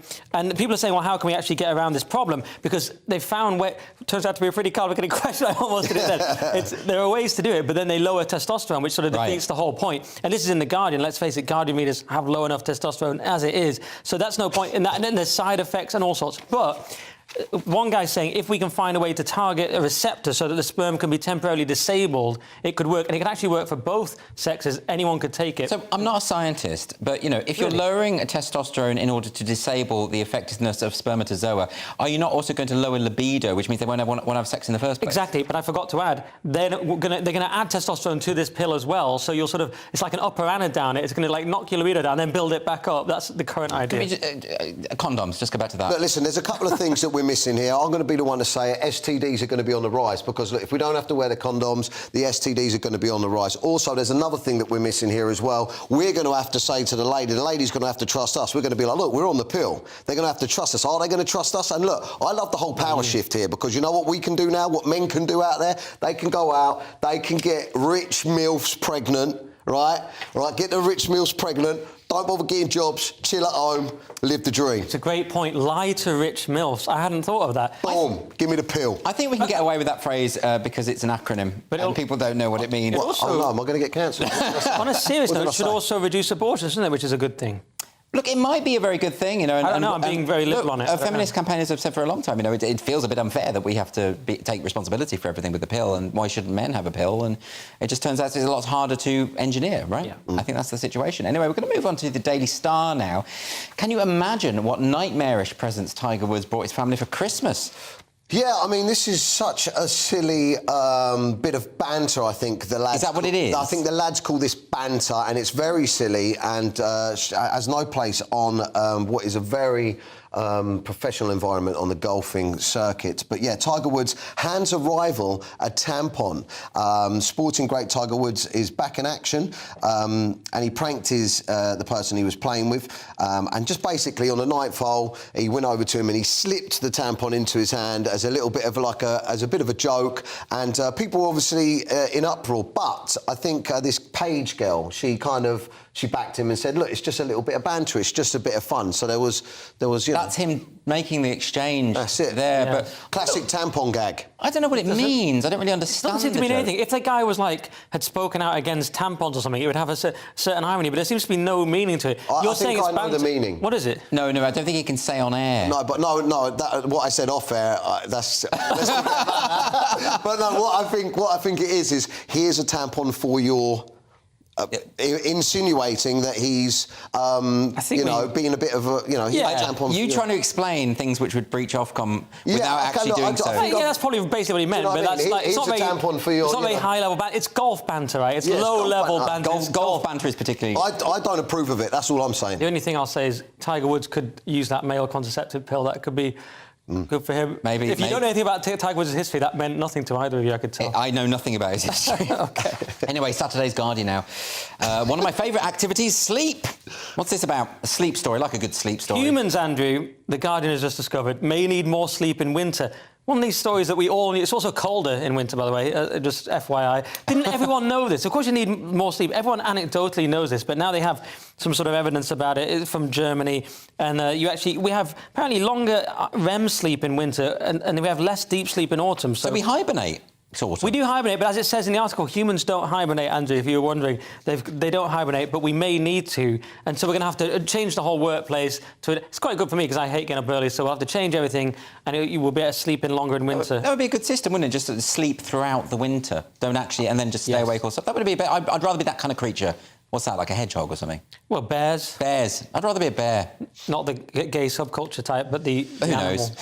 people are saying, well, how can we actually get around this problem? Because they found it turns out to be a pretty complicated question. I almost did it then. There are ways to do it, but then they lower testosterone, which sort of defeats the whole point. And this is in The Guardian. Let's face it, Guardian readers have low enough testosterone as it is. So that's no point in that. And then there's side effects and all sorts. But one guy's saying if we can find a way to target a receptor so that the sperm can be temporarily disabled, it could work, and it could actually work for both sexes. Anyone could take it. So I'm not a scientist, but, you know, if you're lowering testosterone in order to disable the effectiveness of spermatozoa, are you not also going to lower libido, which means they won't want to have sex in the first place? Exactly, but I forgot to add, they're going to add testosterone to this pill as well, so you'll sort of, it's like an upper and a down. It's going to, like, knock your libido down, then build it back up. That's the current idea. Condoms, just go back to that. Look, listen, there's a couple of things that we're missing here. I'm going to be the one to say it. STDs are going to be on the rise because, look, if we don't have to wear the condoms, the STDs are going to be on the rise. Also, there's another thing that we're missing here as well. We're going to have to say to the lady's going to have to trust us. We're going to be like, look, we're on the pill. They're going to have to trust us. Are they going to trust us? And look, I love the whole power shift here because you know what we can do now, what men can do out there? They can go out, they can get rich MILFs pregnant, right? Right, get the rich MILFs pregnant, don't bother getting jobs, chill at home, live the dream. It's a great point. Lie to rich MILFs. I hadn't thought of that. Boom, give me the pill. I think we can get away with that phrase because it's an acronym, and people don't know what it means. Oh no, am I going to get cancelled? On a serious note, it should also reduce abortion, isn't it? Which is a good thing. Look, it might be a very good thing, you know. I don't know, I'm being very liberal on it. Feminist campaigners have said for a long time, you know, it feels a bit unfair that we have to take responsibility for everything with the pill, and why shouldn't men have a pill? And it just turns out it's a lot harder to engineer, right? Yeah. I think that's the situation. Anyway, we're going to move on to the Daily Star now. Can you imagine what nightmarish presents Tiger Woods brought his family for Christmas? Yeah, I mean, this is such a silly bit of banter, I think. The lads, is that what it is? I think the lads call this banter, and it's very silly and has no place on what is a very professional environment on the golfing circuit. But yeah, Tiger Woods hands a rival a tampon. Sporting great Tiger Woods is back in action, and he pranked the person he was playing with, and just basically on the ninth hole, he went over to him and he slipped the tampon into his hand as a little bit of as a bit of a joke, and people were obviously in uproar. But I think this Paige girl, she backed him and said, look, it's just a little bit of banter, it's just a bit of fun. So there was you know. That's him making the exchange. That's it. There, yeah. But classic tampon gag. I don't know what it means. I don't really understand. It doesn't seem to mean anything. If the guy was had spoken out against tampons or something, it would have a certain irony, but there seems to be no meaning to it. You're saying it's banter. I know the meaning. What is it? No, I don't think he can say on air. No, but no, what I said off air, that's... But no, what I think it is here's a tampon for your... insinuating that he's, being a bit of a, tampon. You trying to explain things which would breach Ofcom without actually doing so. Yeah, that's probably basically what he meant. But that's it's not very high level banter. It's golf banter, right? It's low level banter. Golf banter is particularly. I don't approve of it. That's all I'm saying. The only thing I'll say is Tiger Woods could use that male contraceptive pill. That could be. Good for him. Maybe. If you don't know anything about Tiger Woods' history, that meant nothing to either of you, I could tell. I know nothing about his history. OK. Anyway, Saturday's Guardian now. One of my favourite activities, sleep. What's this about? A sleep story, like a good sleep story. Humans, Andrew, the Guardian has just discovered, may need more sleep in winter. One of these stories that we all need. It's also colder in winter, by the way, just FYI. Didn't everyone know this? Of course you need more sleep. Everyone anecdotally knows this, but now they have some sort of evidence about it from Germany. And we have apparently longer REM sleep in winter, and we have less deep sleep in autumn. So we hibernate. Sort of. We do hibernate, but as it says in the article, humans don't hibernate, Andrew, if you were wondering. They don't hibernate, but we may need to. And so we're going to have to change the whole workplace to it. It's quite good for me because I hate getting up early, so we'll have to change everything, and you will be able to sleep in longer in winter. That would be a good system, wouldn't it? Just to sleep throughout the winter. Don't actually, and then just stay awake or something. That would be a bit... I'd rather be that kind of creature. What's that, like a hedgehog or something? Well, bears. Bears. I'd rather be a bear. Not the gay subculture type, but the Who knows?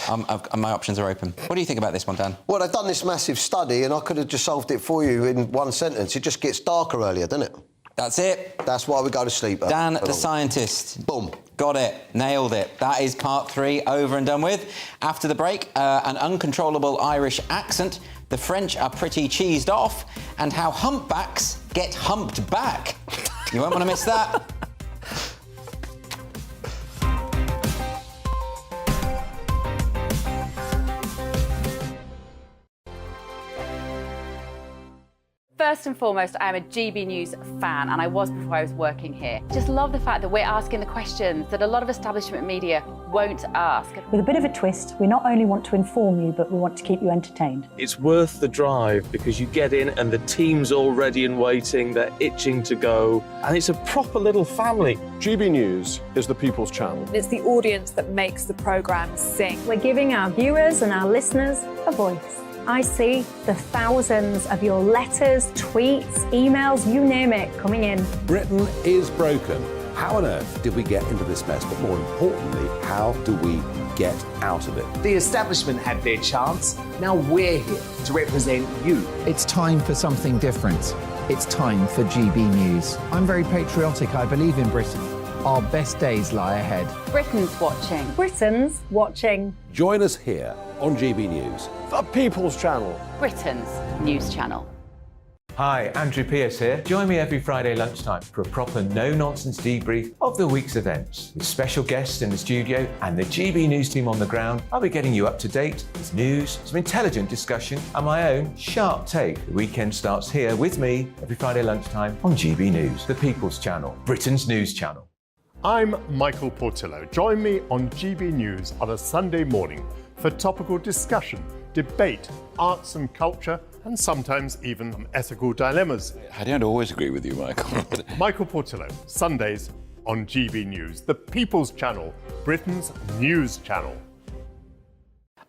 My options are open. What do you think about this one, Dan? Well, they've done this massive study, and I could have just solved it for you in one sentence. It just gets darker earlier, doesn't it? That's it. That's why we go to sleep. Dan, the scientist. Boom. Got it. Nailed it. That is part 3 over and done with. After the break, an uncontrollable Irish accent, the French are pretty cheesed off, and how humpbacks get humped back. You won't want to miss that. First and foremost, I am a GB News fan, and I was before I was working here. Just love the fact that we're asking the questions that a lot of establishment media won't ask. With a bit of a twist, we not only want to inform you, but we want to keep you entertained. It's worth the drive because you get in and the team's all ready and waiting, they're itching to go, and it's a proper little family. GB News is the People's Channel. It's the audience that makes the programme sing. We're giving our viewers and our listeners a voice. I see the thousands of your letters, tweets, emails, you name it, coming in. Britain is broken. How on earth did we get into this mess? But more importantly, how do we get out of it? The establishment had their chance. Now we're here to represent you. It's time for something different. It's time for GB News. I'm very patriotic. I believe in Britain. Our best days lie ahead. Britain's watching. Britain's watching. Join us here on GB News. The People's Channel. Britain's news channel. Hi, Andrew Pierce here. Join me every Friday lunchtime for a proper no-nonsense debrief of the week's events. With special guests in the studio and the GB News team on the ground, I'll be getting you up to date with news, some intelligent discussion, and my own sharp take. The weekend starts here with me every Friday lunchtime on GB News, the People's Channel, Britain's news channel. I'm Michael Portillo. Join me on GB News on a Sunday morning for topical discussion, debate, arts and culture, and sometimes even some ethical dilemmas. I don't always agree with you, Michael. Michael Portillo, Sundays on GB News, the People's Channel, Britain's news channel.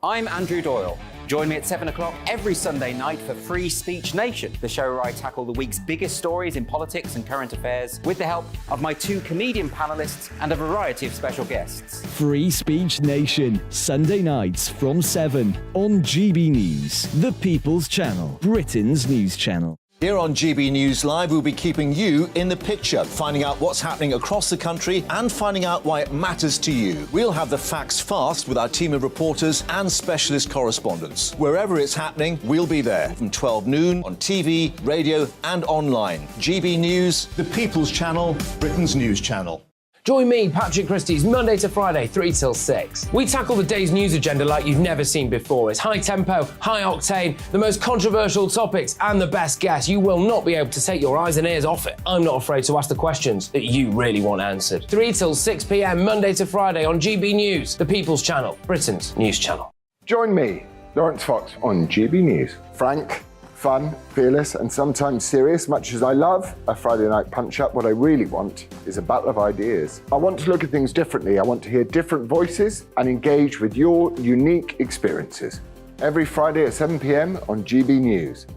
I'm Andrew Doyle. Join me at 7 o'clock every Sunday night for Free Speech Nation, the show where I tackle the week's biggest stories in politics and current affairs with the help of my two comedian panellists and a variety of special guests. Free Speech Nation, Sunday nights from 7 on GB News, the People's Channel, Britain's news channel. Here on GB News Live, we'll be keeping you in the picture, finding out what's happening across the country and finding out why it matters to you. We'll have the facts fast with our team of reporters and specialist correspondents. Wherever it's happening, we'll be there from 12 noon on TV, radio and online. GB News, the People's Channel, Britain's news channel. Join me, Patrick Christie's, Monday to Friday, 3 till 6. We tackle the day's news agenda like you've never seen before. It's high tempo, high octane, the most controversial topics, and the best guests. You will not be able to take your eyes and ears off it. I'm not afraid to ask the questions that you really want answered. 3 till 6 p.m, Monday to Friday on GB News, the People's Channel, Britain's news channel. Join me, Lawrence Fox, on GB News. Frank, fun, fearless, and sometimes serious. Much as I love a Friday night punch-up, what I really want is a battle of ideas. I want to look at things differently. I want to hear different voices and engage with your unique experiences. Every Friday at 7 p.m. on GB News.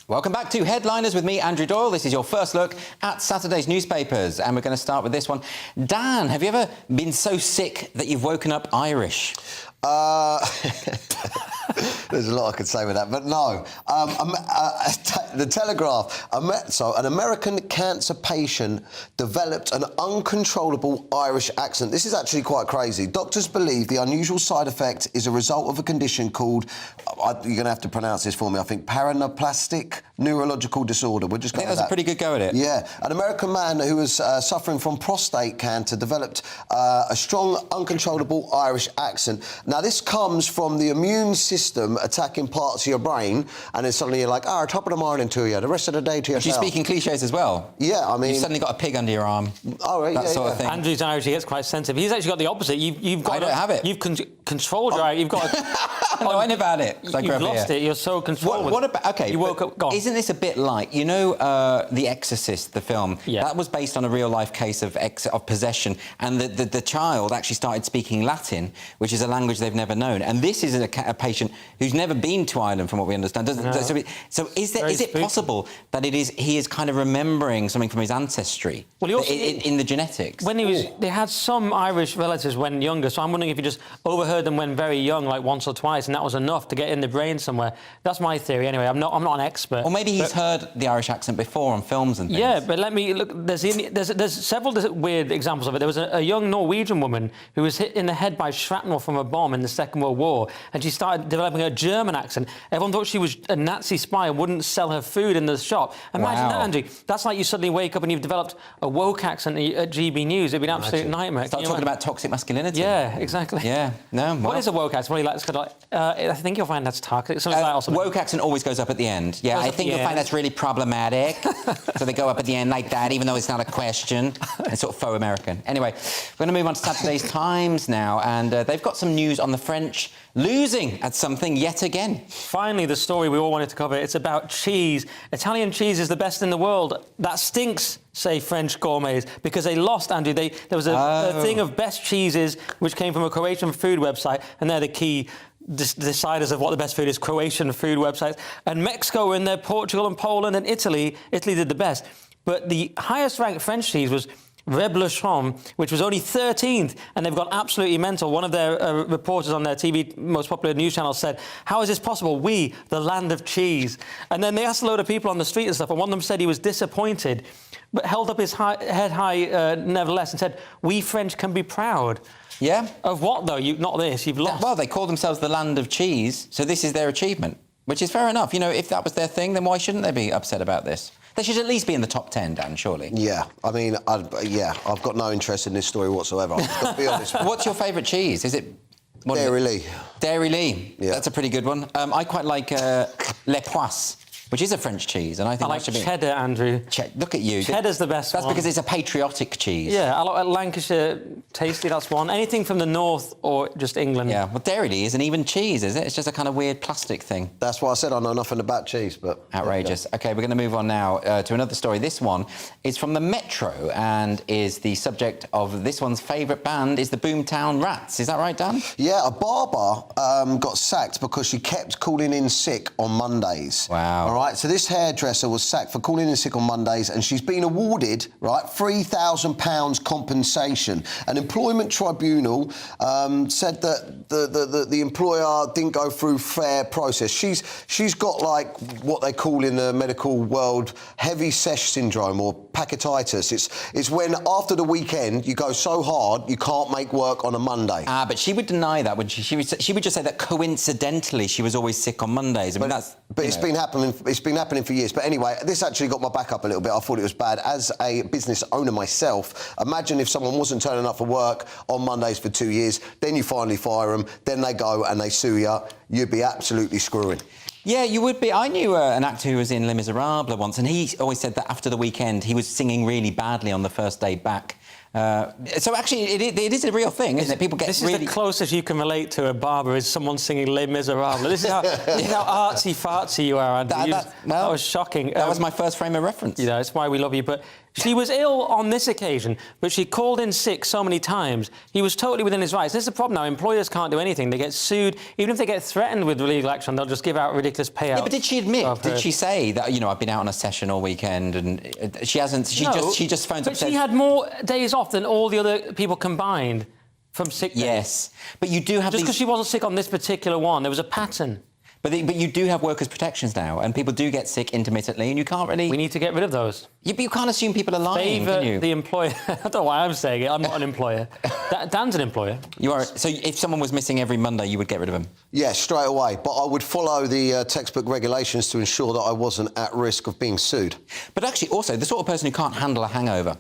Welcome back to Headliners with me, Andrew Doyle. This is your first look at Saturday's newspapers, and we're going to start with this one. Dan, have you ever been so sick that you've woken up Irish? There's a lot I could say with that, but no. The Telegraph. An American cancer patient developed an uncontrollable Irish accent. This is actually quite crazy. Doctors believe the unusual side effect is a result of a condition called, you're going to have to pronounce this for me, I think, paraneoplastic neurological disorder. We're just going to that's a pretty good go at it. Yeah. An American man who was suffering from prostate cancer developed a strong, uncontrollable Irish accent. Now, this comes from the immune system attacking parts of your brain, and then suddenly you're like, top of the morning to you, the rest of the day to yourself. You're speaking cliches as well. Yeah, I mean... You've suddenly got a pig under your arm. Oh, right, that sort of thing. Andrew's Irish, he gets quite sensitive. He's actually got the opposite. You've got... I don't have it. You've controlled your... You've got... No, I never had it. You've lost it. You're so controlled. What about... OK, you woke up... Go on. Isn't this a bit like... You know The Exorcist, the film? Yeah. That was based on a real-life case of possession, and the child actually started speaking Latin, which is a language they've never known. And this is a patient who's never been to Ireland, from what we understand. So is it possible that he is kind of remembering something from his ancestry in the genetics? When they had some Irish relatives when younger, so I'm wondering if he just overheard them when very young, like once or twice, and that was enough to get in the brain somewhere. That's my theory, anyway. I'm not an expert. Or maybe he's heard the Irish accent before on films and things. Yeah, but let me look. There's several weird examples of it. There was a young Norwegian woman who was hit in the head by shrapnel from a bomb in the Second World War, and she started developing a German accent. Everyone thought she was a Nazi spy and wouldn't sell her food in the shop. Imagine that, Andrew. That's like you suddenly wake up and you've developed a woke accent at GB News. It'd be an absolute nightmare. Start talking about toxic masculinity. Yeah, exactly. Yeah. No, No. What is a woke accent? Well, like, I think you'll find that's toxic. Something like that. Woke accent always goes up at the end. Yeah, I think you'll find that's really problematic. So they go up at the end like that, even though it's not a question. It's sort of faux American. Anyway, we're going to move on to Saturday's Times now, and they've got some news on the French losing at something yet again. Finally, the story we all wanted to cover. It's about cheese. Italian cheese is the best in the world. That stinks, say French gourmets, because they lost, Andrew. There was a thing of best cheeses, which came from a Croatian food website, and they're the key deciders of what the best food is, Croatian food websites. And Mexico were in there, Portugal and Poland and Italy. Italy did the best. But the highest-ranked French cheese was Reblochon, which was only 13th, and they've gone absolutely mental. One of their reporters on their TV, most popular news channel, said, "How is this possible? We, the land of cheese." And then they asked a load of people on the street and stuff, and one of them said he was disappointed, but held up his head high nevertheless and said, "We French can be proud." Yeah? Of what, though? Not this. You've lost. Well, they call themselves the land of cheese, so this is their achievement, which is fair enough. You know, if that was their thing, then why shouldn't they be upset about this? They should at least be in the top 10, Dan, surely. Yeah, I mean, I've got no interest in this story whatsoever. I've got to be honest. What's your favourite cheese? Is it... Dairy Lee. Dairy Lee. Yeah. That's a pretty good one. I quite like Les Poisses, which is a French cheese, and I think I like that should be... cheddar, Andrew. Look at you. Cheddar's the best That's one. because it's a patriotic cheese. Yeah, I like Lancashire tasty, that's one. Anything from the north or just England. Yeah, well, Dairy Lee isn't even cheese, is it? It's just a kind of weird plastic thing. That's why I said I know nothing about cheese, but... Outrageous. OK, we're going to move on now to another story. This one is from the Metro and is the subject of this one's favourite band is the Boomtown Rats. Is that right, Dan? Yeah, a barber got sacked because she kept calling in sick on Mondays. Wow. All right, so this hairdresser was sacked for calling in sick on Mondays, and she's been awarded, right, £3,000 compensation. An employment tribunal said that the employer didn't go through fair process. She's got, like, what they call in the medical world heavy sesh syndrome or packetitis. It's when after the weekend you go so hard you can't make work on a Monday. Ah, but she would deny that, wouldn't she? She would just say that coincidentally she was always sick on Mondays. I mean, But it's been happening for years. But anyway, this actually got my back up a little bit. I thought it was bad. As a business owner myself, imagine if someone wasn't turning up for work on Mondays for 2 years, then you finally fire them, then they go and they sue you. You'd be absolutely screwing. Yeah, you would be. I knew an actor who was in Les Miserables once, and he always said that after the weekend he was singing really badly on the first day back. So actually, it is a real thing, isn't it? People get This really... is the closest you can relate to a barber is someone singing Les Miserables. This is how artsy-fartsy you are, Andy. That was shocking. That was my first frame of reference. You know, it's why we love you. But she was ill on this occasion, but she called in sick so many times. He was totally within his rights. This is the problem now. Employers can't do anything. They get sued. Even if they get threatened with legal action, they'll just give out ridiculous payouts. Yeah, but did she admit? Did she say that, you know, I've been out on a session all weekend and she hasn't... She just phones up and says... But she had more days off than all the other people combined from sick days. Yes, but you do have Just because she wasn't sick on this particular one, there was a pattern. But you do have workers' protections now, and people do get sick intermittently, and you can't really... We need to get rid of those. But you can't assume people are lying, can you? The employer... I don't know why I'm saying it. I'm not an employer. Dan's an employer. You are. So if someone was missing every Monday, you would get rid of them? Yeah, straight away. But I would follow the textbook regulations to ensure that I wasn't at risk of being sued. But actually, also, the sort of person who can't handle a hangover...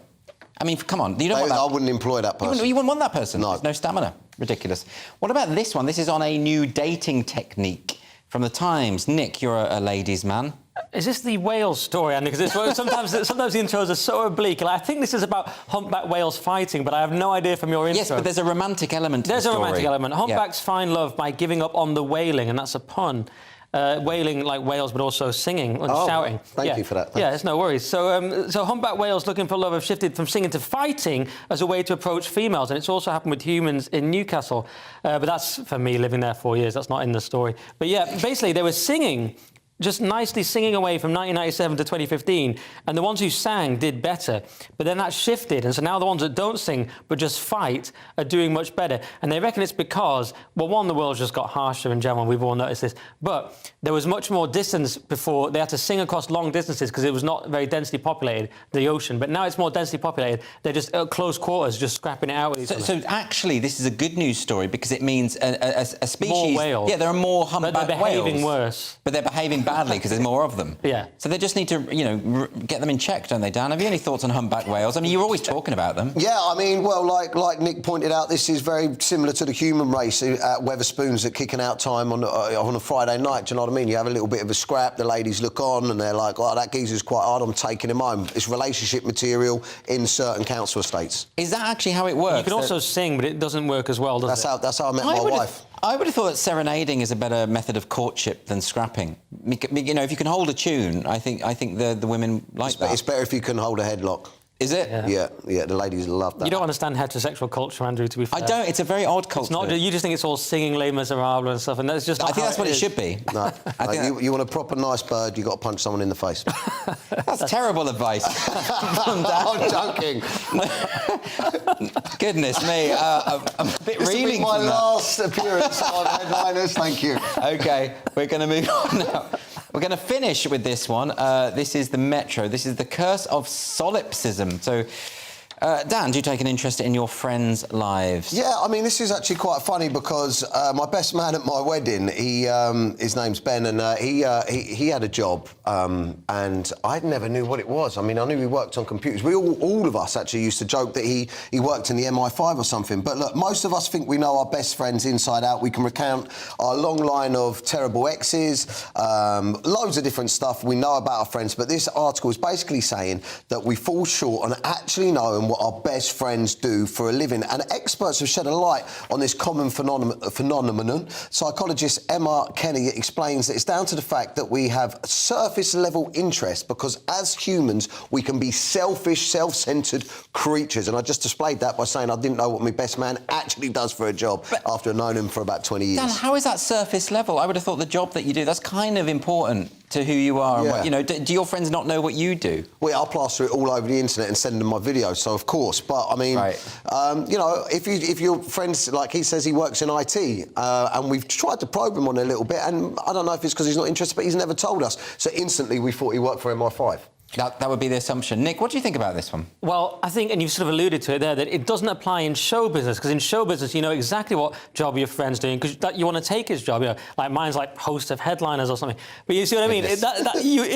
I mean, come on, you don't want that... I wouldn't employ that person. You wouldn't want that person? No. There's no stamina. Ridiculous. What about this one? This is on a new dating technique from The Times. Nick, you're a ladies' man. Is this the Wales story, Andy? Because sometimes the intros are so oblique. Like, I think this is about humpback whales fighting, but I have no idea from your intro. Yes, but there's a romantic element to the There's story. a romantic element. Humpbacks find love by giving up on the wailing, and that's a pun. Wailing like whales, but also singing and shouting. Thank you for that. Thanks. Yeah, it's no worries. So humpback whales looking for love have shifted from singing to fighting as a way to approach females, and it's also happened with humans in Newcastle. But that's, for me, living there 4 years. That's not in the story. But yeah, basically, they were singing, just nicely singing away from 1997 to 2015, and the ones who sang did better. But then that shifted, and so now the ones that don't sing but just fight are doing much better. And they reckon it's because, well, one, the world's just got harsher in general, we've all noticed this, but there was much more distance before. They had to sing across long distances because it was not very densely populated, the ocean, but now it's more densely populated. They're just at close quarters, just scrapping it out with each other. So actually, this is a good news story because it means a species... More whales. Yeah, there are more humpback whales. But they're behaving worse. But they're behaving badly because there's more of them. Yeah. So they just need to, get them in check, don't they, Dan? Have you any thoughts on humpback whales? I mean, you're always talking about them. Yeah, I mean, well, like Nick pointed out, this is very similar to the human race at Wetherspoons at kicking out time on a Friday night. Do you know what I mean? You have a little bit of a scrap, the ladies look on and they're like, oh, that geezer's quite hard, I'm taking him home. It's relationship material in certain council estates. Is that actually how it works? You can also sing, but it doesn't work as well, does it? That's how I met my wife. I would have thought that serenading is a better method of courtship than scrapping. If you can hold a tune, I think the women like that. It's better if you can hold a headlock. Is it? Yeah, the ladies love that. You don't understand heterosexual culture, Andrew, to be fair. I don't. It's a very odd culture. It's not, you just think it's all singing Les Miserables and stuff, and that's just not I think that's what it should be. No, you want a proper nice bird, you've got to punch someone in the face. That's terrible advice. I'm joking. Goodness me. I'm a bit reeling. This will be my last appearance on Headliners, thank you. OK, we're going to move on now. We're going to finish with this one. This is the Metro. This is the curse of solipsism. So, Dan, do you take an interest in your friends' lives? Yeah, I mean, this is actually quite funny because my best man at my wedding, his name's Ben, and he had a job, and I never knew what it was. I mean, I knew he worked on computers. We all of us actually used to joke that he worked in the MI5 or something. But look, most of us think we know our best friends inside out. We can recount our long line of terrible exes, loads of different stuff we know about our friends. But this article is basically saying that we fall short on actually knowing what our best friends do for a living. And experts have shed a light on this common phenomenon. Psychologist Emma Kenny explains that it's down to the fact that we have surface-level interest because as humans, we can be selfish, self-centred creatures. And I just displayed that by saying I didn't know what my best man actually does for a job after I've known him for about 20 years. Dan, how is that surface level? I would have thought the job that you do, that's kind of important to who you are. Yeah. And what, do your friends not know what you do? Well, I'll plaster it all over the internet and send them my videos, so of course. But, I mean, if your friends, like he says he works in IT, and we've tried to probe him on it a little bit, and I don't know if it's because he's not interested, but he's never told us. So instantly we thought he worked for MI5. That would be the assumption. Nick, what do you think about this one? Well, I think, and you've sort of alluded to it there, that it doesn't apply in show business, because in show business, you know exactly what job your friend's doing, because you want to take his job. Like mine's like host of Headliners or something. But you see what I mean? In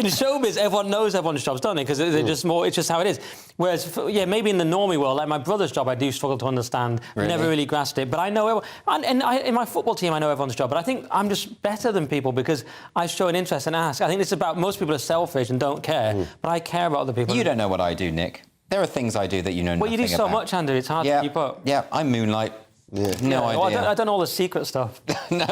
showbiz, everyone knows everyone's jobs, don't they? Because it's just how it is. Whereas, maybe in the normie world, like my brother's job, I do struggle to understand. Really? Never really grasped it. But I know everyone. In my football team, I know everyone's job. But I think I'm just better than people because I show an interest and ask. I think it's about most people are selfish and don't care. But I care about other people. You don't know what I do, Nick. There are things I do that you know nothing about. Well, you do so much, Andrew. It's hard to keep up. Yeah, I moonlight. Yeah. No idea. Well, I don't know all the secret stuff. No.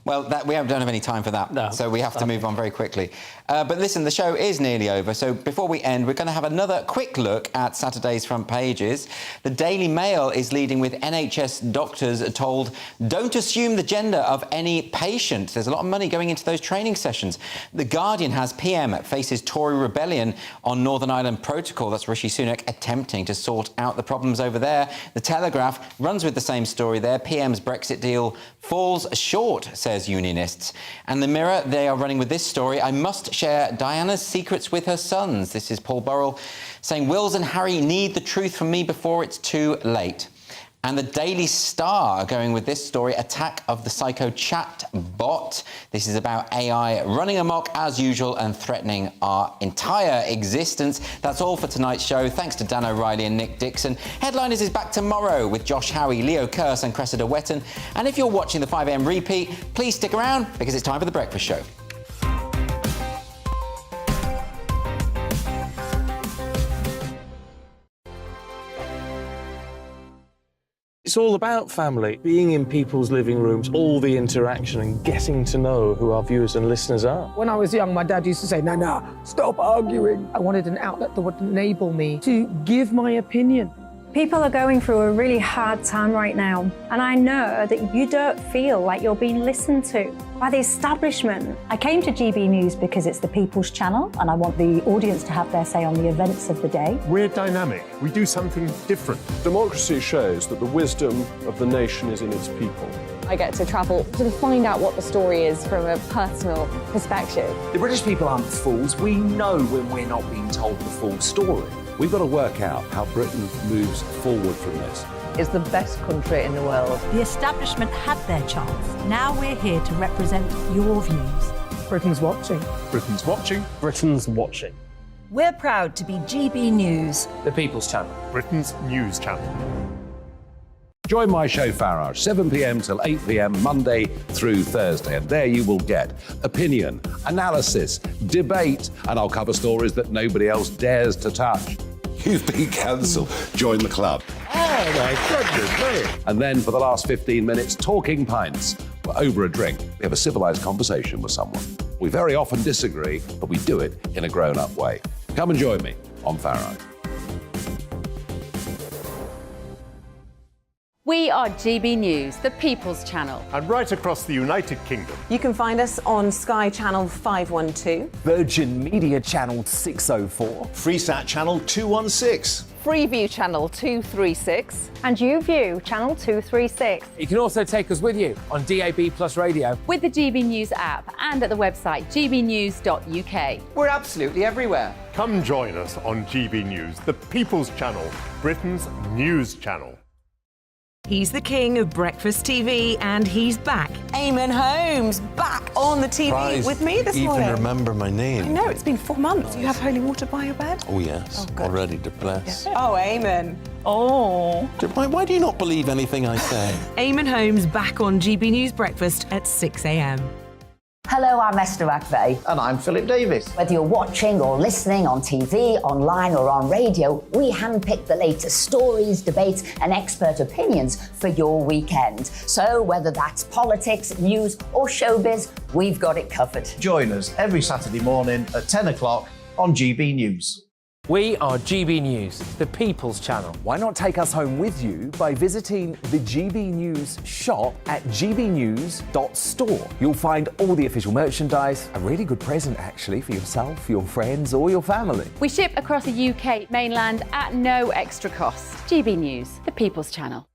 Well, we don't have any time for that, no. So we have to move on very quickly. But listen, the show is nearly over, so before we end, we're going to have another quick look at Saturday's front pages. The Daily Mail is leading with NHS doctors told, don't assume the gender of any patient. There's a lot of money going into those training sessions. The Guardian has PM faces Tory rebellion on Northern Ireland Protocol. That's Rishi Sunak attempting to sort out the problems over there. The Telegraph runs with the same story there. PM's Brexit deal falls short, says unionists. And the Mirror, they are running with this story. I must share Diana's secrets with her sons. This is Paul Burrell saying, Wills and Harry need the truth from me before it's too late. And the Daily Star are going with this story, attack of the psycho chat bot. This is about AI running amok as usual and threatening our entire existence. That's all for tonight's show. Thanks to Dan O'Reilly and Nick Dixon. Headliners is back tomorrow with Josh Howie, Leo Kearse and Cressida Wetton. And if you're watching the 5am repeat, please stick around because it's time for The Breakfast Show. It's all about family, being in people's living rooms, all the interaction and getting to know who our viewers and listeners are. When I was young, my dad used to say, no, stop arguing. I wanted an outlet that would enable me to give my opinion. People are going through a really hard time right now, and I know that you don't feel like you're being listened to by the establishment. I came to GB News because it's the people's channel, and I want the audience to have their say on the events of the day. We're dynamic. We do something different. Democracy shows that the wisdom of the nation is in its people. I get to travel to find out what the story is from a personal perspective. The British people aren't fools. We know when we're not being told the full story. We've got to work out how Britain moves forward from this. It's the best country in the world. The establishment had their chance. Now we're here to represent your views. Britain's watching. Britain's watching. Britain's watching. We're proud to be GB News, The People's Channel. Britain's news channel. Join my show Farage, 7 p.m. till 8 p.m. Monday through Thursday, and there you will get opinion, analysis, debate, and I'll cover stories that nobody else dares to touch. You've been cancelled. Join the club. Oh my goodness me. And then for the last 15 minutes, talking pints. We're over a drink. We have a civilised conversation with someone. We very often disagree, but we do it in a grown-up way. Come and join me on Farage. We are GB News, the People's Channel. And right across the United Kingdom. You can find us on Sky Channel 512, Virgin Media Channel 604, Freesat Channel 216. Freeview Channel 236, and YouView Channel 236. You can also take us with you on DAB Plus Radio, with the GB News app and at the website gbnews.uk. We're absolutely everywhere. Come join us on GB News, the People's Channel, Britain's news channel. He's the king of breakfast TV, and he's back. Eamon Holmes, back on the TV with me this morning. Even remember my name. I know, it's been 4 months. You have holy water by your bed? Oh, yes. Already depressed. Yeah. Oh, Eamon. Oh. Why do you not believe anything I say? Eamon Holmes back on GB News Breakfast at 6 a.m. Hello, I'm Esther McVeigh. And I'm Philip Davis. Whether you're watching or listening on TV, online or on radio, we handpick the latest stories, debates and expert opinions for your weekend. So whether that's politics, news or showbiz, we've got it covered. Join us every Saturday morning at 10 o'clock on GB News. We are GB News, the People's Channel. Why not take us home with you by visiting the GB News shop at gbnews.store. You'll find all the official merchandise, a really good present actually for yourself, your friends or your family. We ship across the UK mainland at no extra cost. GB News, the People's Channel.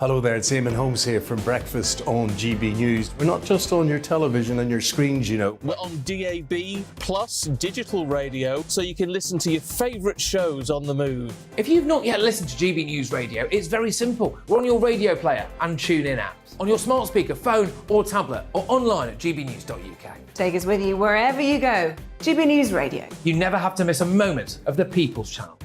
Hello there, it's Eamon Holmes here from Breakfast on GB News. We're not just on your television and your screens, you know. We're on DAB plus digital radio, so you can listen to your favourite shows on the move. If you've not yet listened to GB News Radio, it's very simple. We're on your radio player and tune-in apps, on your smart speaker, phone or tablet, or online at gbnews.uk. Take us with you wherever you go. GB News Radio. You never have to miss a moment of the People's Channel.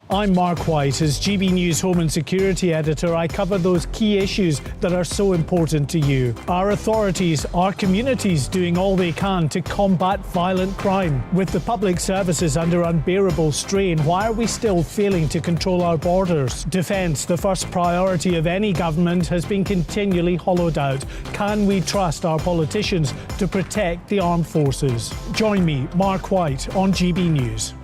I'm Mark White. As GB News Home and Security Editor, I cover those key issues that are so important to you. Our authorities, our communities doing all they can to combat violent crime. With the public services under unbearable strain, why are we still failing to control our borders? Defence, the first priority of any government, has been continually hollowed out. Can we trust our politicians to protect the armed forces? Join me, Mark White, on GB News.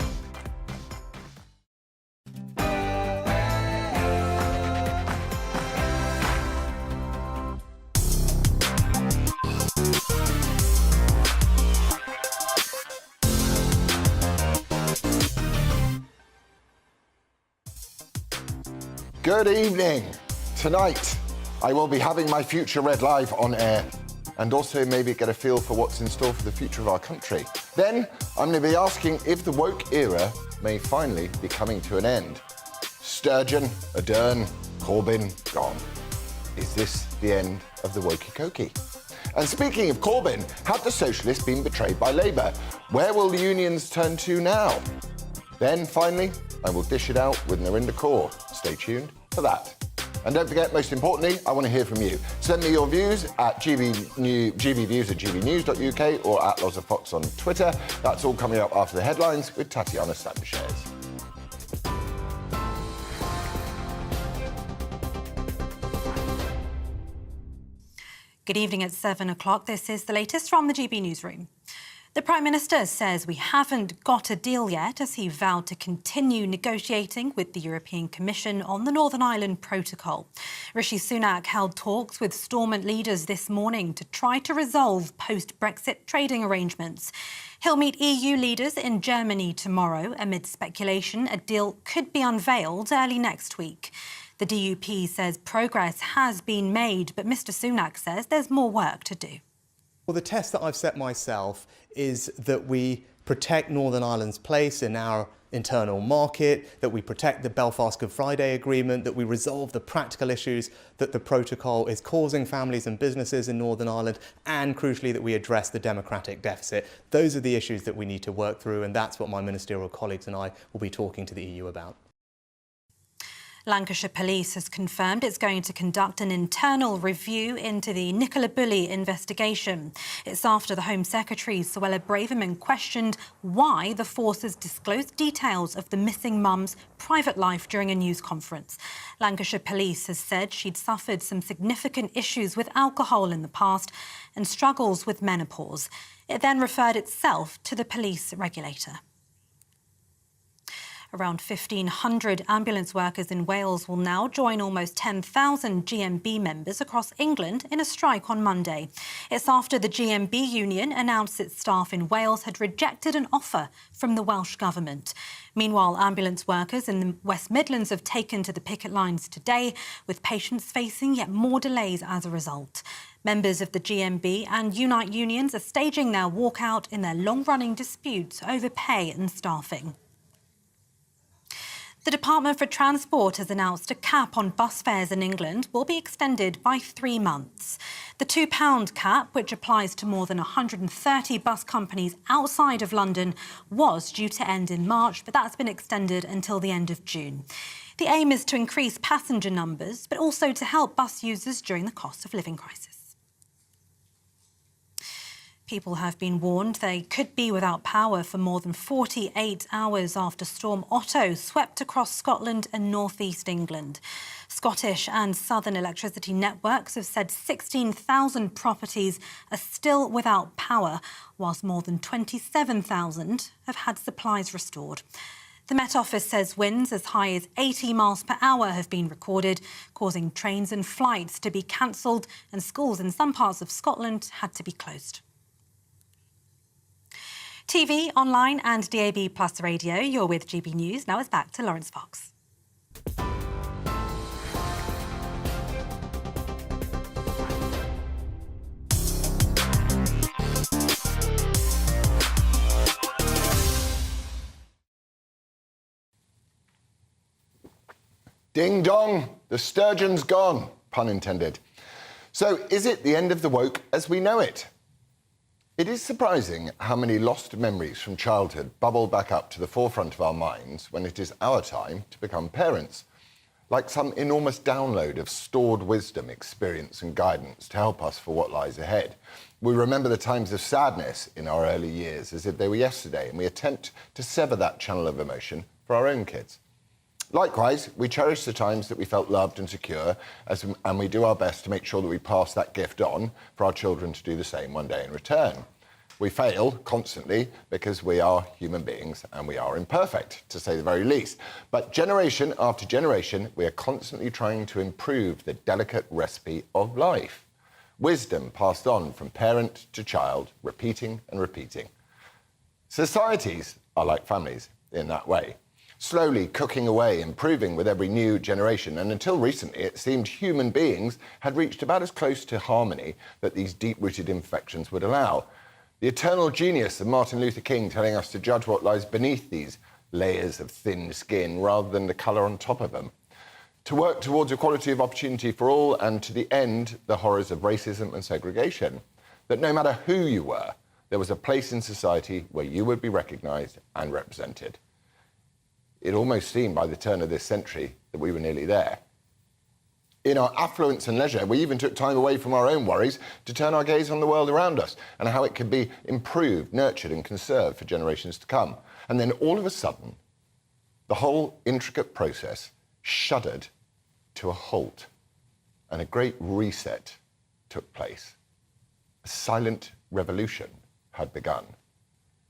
Good evening. Tonight, I will be having my Future Red Live on air and also maybe get a feel for what's in store for the future of our country. Then, I'm going to be asking if the woke era may finally be coming to an end. Sturgeon, Ardern, Corbyn, gone. Is this the end of the wokey-cokey? And speaking of Corbyn, have the socialists been betrayed by Labour? Where will the unions turn to now? Then, finally, I will dish it out with Narinder Kaur. Stay tuned for that. And don't forget, most importantly, I want to hear from you. Send me your views at gbviews at gbnews.uk or at Lots of Fox on Twitter. That's all coming up after the headlines with Tatiana Sanchez. Good evening at 7 o'clock. This is the latest from the GB Newsroom. The Prime Minister says we haven't got a deal yet as he vowed to continue negotiating with the European Commission on the Northern Ireland Protocol. Rishi Sunak held talks with Stormont leaders this morning to try to resolve post-Brexit trading arrangements. He'll meet EU leaders in Germany tomorrow amid speculation a deal could be unveiled early next week. The DUP says progress has been made, but Mr Sunak says there's more work to do. Well, the test that I've set myself is that we protect Northern Ireland's place in our internal market, that we protect the Belfast Good Friday Agreement, that we resolve the practical issues that the protocol is causing families and businesses in Northern Ireland, and crucially that we address the democratic deficit. Those are the issues that we need to work through, and that's what my ministerial colleagues and I will be talking to the EU about. Lancashire Police has confirmed it's going to conduct an internal review into the Nicola Bulley investigation. It's after the Home Secretary, Suella Braverman, questioned why the forces disclosed details of the missing mum's private life during a news conference. Lancashire Police has said she'd suffered some significant issues with alcohol in the past and struggles with menopause. It then referred itself to the police regulator. Around 1,500 ambulance workers in Wales will now join almost 10,000 GMB members across England in a strike on Monday. It's after the GMB union announced its staff in Wales had rejected an offer from the Welsh Government. Meanwhile, ambulance workers in the West Midlands have taken to the picket lines today, with patients facing yet more delays as a result. Members of the GMB and Unite unions are staging their walkout in their long-running disputes over pay and staffing. The Department for Transport has announced a cap on bus fares in England will be extended by 3 months. The £2 cap, which applies to more than 130 bus companies outside of London, was due to end in March, but that's been extended until the end of June. The aim is to increase passenger numbers, but also to help bus users during the cost of living crisis. People have been warned they could be without power for more than 48 hours after Storm Otto swept across Scotland and north-east England. Scottish and Southern electricity networks have said 16,000 properties are still without power, whilst more than 27,000 have had supplies restored. The Met Office says winds as high as 80 miles per hour have been recorded, causing trains and flights to be cancelled, and schools in some parts of Scotland had to be closed. TV, online and DAB Plus radio, you're with GB News. Now it's back to Lawrence Fox. Ding dong, the sturgeon's gone, pun intended. So is it the end of the woke as we know it? It is surprising how many lost memories from childhood bubble back up to the forefront of our minds when it is our time to become parents. Like some enormous download of stored wisdom, experience and guidance to help us for what lies ahead. We remember the times of sadness in our early years as if they were yesterday, and we attempt to sever that channel of emotion for our own kids. Likewise, we cherish the times that we felt loved and secure, and we do our best to make sure that we pass that gift on for our children to do the same one day in return. We fail constantly because we are human beings and we are imperfect, to say the very least. But generation after generation, we are constantly trying to improve the delicate recipe of life. Wisdom passed on from parent to child, repeating and repeating. Societies are like families in that way, slowly cooking away, improving with every new generation, and until recently it seemed human beings had reached about as close to harmony that these deep-rooted infections would allow. The eternal genius of Martin Luther King telling us to judge what lies beneath these layers of thin skin rather than the colour on top of them. To work towards equality of opportunity for all, and to the end, the horrors of racism and segregation. That no matter who you were, there was a place in society where you would be recognised and represented. It almost seemed by the turn of this century that we were nearly there. In our affluence and leisure, we even took time away from our own worries to turn our gaze on the world around us and how it could be improved, nurtured and conserved for generations to come. And then all of a sudden, the whole intricate process shuddered to a halt and a great reset took place. A silent revolution had begun.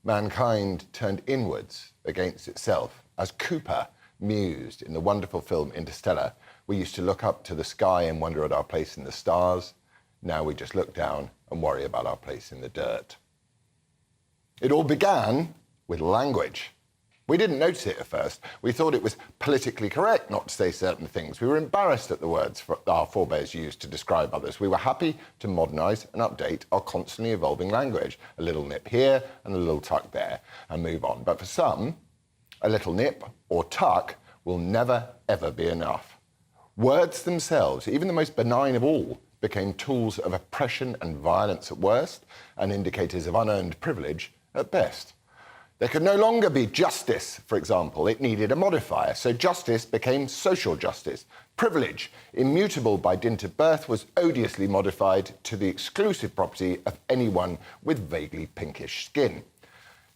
Mankind turned inwards against itself. As Cooper mused in the wonderful film Interstellar, we used to look up to the sky and wonder at our place in the stars. Now we just look down and worry about our place in the dirt. It all began with language. We didn't notice it at first. We thought it was politically correct not to say certain things. We were embarrassed at the words our forebears used to describe others. We were happy to modernise and update our constantly evolving language. A little nip here and a little tuck there and move on. But for some, A little nip or tuck will never, ever be enough. Words themselves, even the most benign of all, became tools of oppression and violence at worst, and indicators of unearned privilege at best. There could no longer be justice, for example. It needed a modifier, so justice became social justice. Privilege, immutable by dint of birth, was odiously modified to the exclusive property of anyone with vaguely pinkish skin.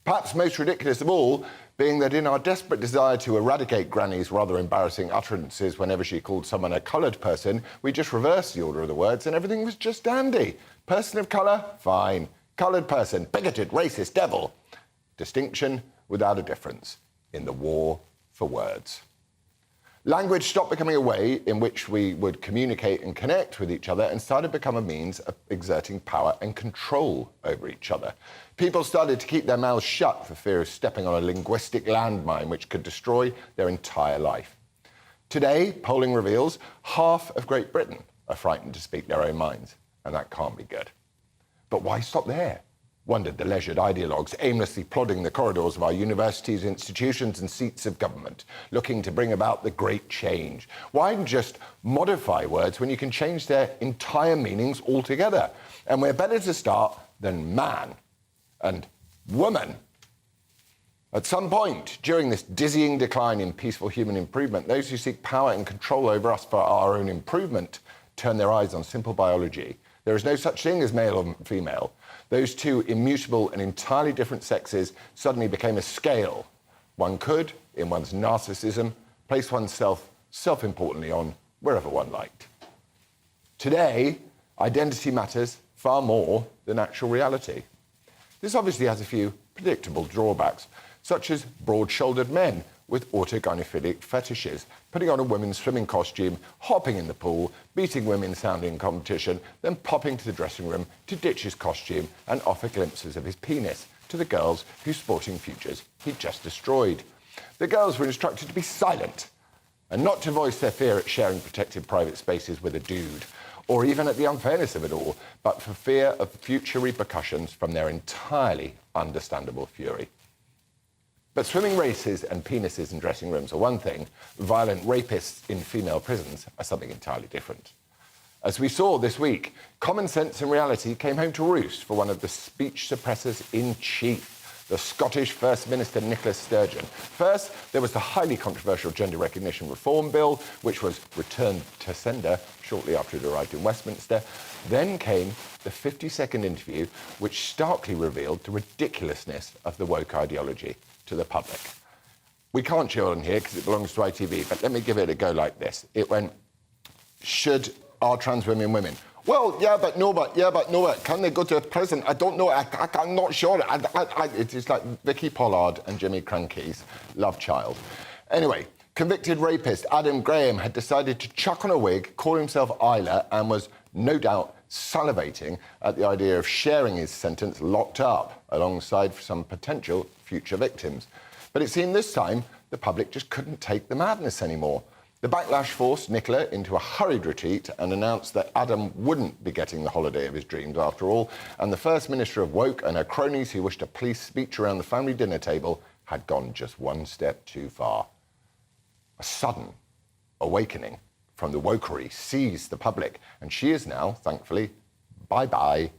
Perhaps most ridiculous of all being that in our desperate desire to eradicate Granny's rather embarrassing utterances whenever she called someone a coloured person, we just reversed the order of the words and everything was just dandy. Person of colour? Fine. Coloured person? Bigoted, racist, devil. Distinction without a difference in the war for words. Language stopped becoming a way in which we would communicate and connect with each other and started to become a means of exerting power and control over each other. People started to keep their mouths shut for fear of stepping on a linguistic landmine which could destroy their entire life. Today, polling reveals half of Great Britain are frightened to speak their own minds, and that can't be good. But why stop there? Wondered the leisured ideologues aimlessly plodding the corridors of our universities, institutions and seats of government, looking to bring about the great change. Why just modify words when you can change their entire meanings altogether? And we're better to start than man and woman. At some point during this dizzying decline in peaceful human improvement, those who seek power and control over us for our own improvement turn their eyes on simple biology. There is no such thing as male or female. Those two immutable and entirely different sexes suddenly became a scale. One could, in one's narcissism, place oneself self-importantly on wherever one liked. Today, identity matters far more than actual reality. This obviously has a few predictable drawbacks, such as broad-shouldered men with autogynephilic fetishes, putting on a women's swimming costume, hopping in the pool, beating women sounding in competition, then popping to the dressing room to ditch his costume and offer glimpses of his penis to the girls whose sporting futures he'd just destroyed. The girls were instructed to be silent and not to voice their fear at sharing protected private spaces with a dude, or even at the unfairness of it all, but for fear of future repercussions from their entirely understandable fury. But swimming races and penises in dressing rooms are one thing. Violent rapists in female prisons are something entirely different. As we saw this week, common sense and reality came home to roost for one of the speech suppressors in chief, the Scottish First Minister Nicola Sturgeon. First, there was the highly controversial Gender Recognition Reform Bill, which was returned to sender shortly after it arrived in Westminster. Then came the 50-second interview, which starkly revealed the ridiculousness of the woke ideology to the public. We can't show it on here because it belongs to ITV, but let me give it a go like this. It went, are trans women women? Well, yeah, but no, can they go to prison? I don't know, I'm not sure. It is like Vicky Pollard and Jimmy Kranke's love child. Anyway, convicted rapist Adam Graham had decided to chuck on a wig, call himself Isla, and was no doubt salivating at the idea of sharing his sentence locked up alongside some potential future victims. But it seemed this time the public just couldn't take the madness anymore. The backlash forced Nicola into a hurried retreat and announced that Adam wouldn't be getting the holiday of his dreams after all, and the First Minister of Woke and her cronies who wished to police speech around the family dinner table had gone just one step too far. A sudden awakening from the wokery seized the public, and she is now, thankfully, bye-bye.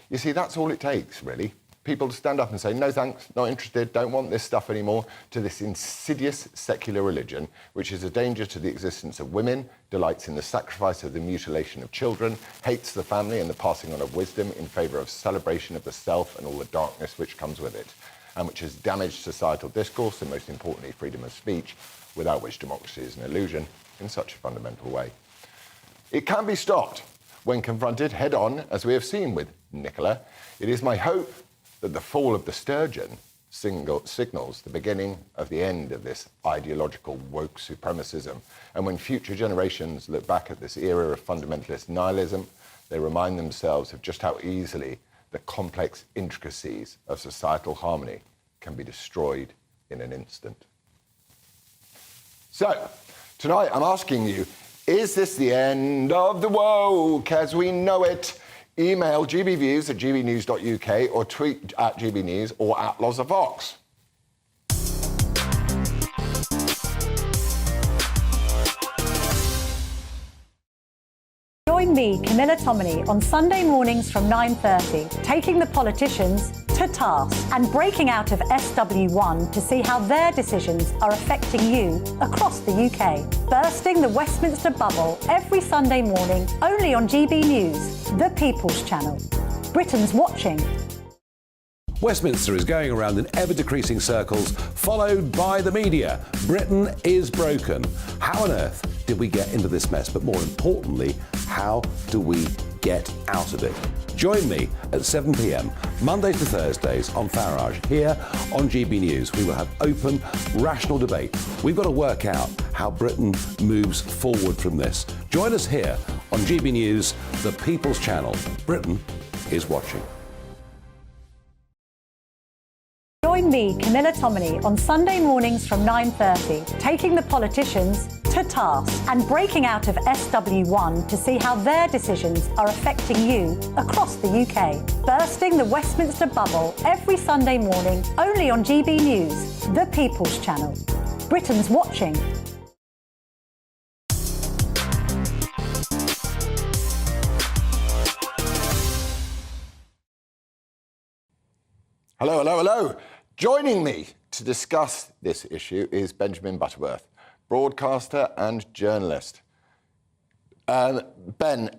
You see, that's all it takes, really. People to stand up and say, no thanks, not interested, don't want this stuff anymore, to this insidious secular religion, which is a danger to the existence of women, delights in the sacrifice of the mutilation of children, hates the family and the passing on of wisdom in favour of celebration of the self and all the darkness which comes with it, and which has damaged societal discourse and, most importantly, freedom of speech, without which democracy is an illusion in such a fundamental way. It can be stopped when confronted head-on, as we have seen with Nicola. It is my hope that the fall of the Sturgeon signals the beginning of the end of this ideological woke supremacism. And when future generations look back at this era of fundamentalist nihilism, they remind themselves of just how easily the complex intricacies of societal harmony can be destroyed in an instant. So, tonight I'm asking you, is this the end of the woke as we know it? Email gbviews@gbnews.uk or tweet at GBNews or at Loz of Vox. me, Camilla Tominey, on Sunday mornings from 9:30, taking the politicians to task and breaking out of SW1 to see how their decisions are affecting you across the UK. Bursting the Westminster bubble every Sunday morning, only on GB News, the People's Channel. Britain's watching. Westminster is going around in ever-decreasing circles, followed by the media. Britain is broken. How on earth did we get into this mess? But more importantly, how do we get out of it? Join me at 7 p.m, Mondays to Thursdays on Farage, here on GB News. We will have open, rational debate. We've got to work out how Britain moves forward from this. Join us here on GB News, the People's Channel. Britain is watching. Join me, Camilla Tominey, on Sunday mornings from 9:30, taking the politicians to task and breaking out of SW1 to see how their decisions are affecting you across the UK. Bursting the Westminster bubble every Sunday morning, only on GB News, the People's Channel. Britain's watching. Hello, hello, hello. Joining me to discuss this issue is Benjamin Butterworth, broadcaster and journalist. Ben,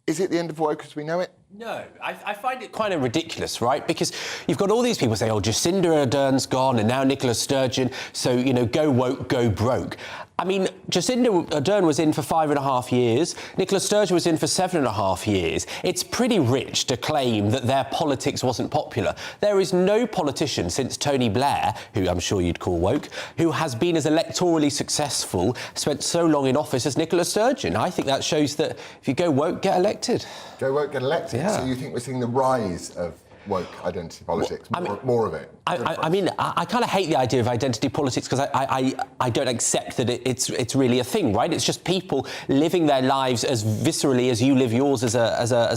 is it the end of woke as we know it? No, I find it kind of ridiculous, right? Because you've got all these people saying, oh, Jacinda Ardern's gone and now Nicola Sturgeon, so, you know, go woke, go broke. I mean, Jacinda Ardern was in for 5.5 years. Nicola Sturgeon was in for 7.5 years. It's pretty rich to claim that their politics wasn't popular. There is no politician since Tony Blair, who I'm sure you'd call woke, who has been as electorally successful, spent so long in office as Nicola Sturgeon. I think that shows that if you go woke, get elected. Go woke, get elected? Yeah. So you think we're seeing the rise of woke identity politics, more of it? I mean, I kind of hate the idea of identity politics because I don't accept that it's really a thing, right? It's just people living their lives as viscerally as you live yours as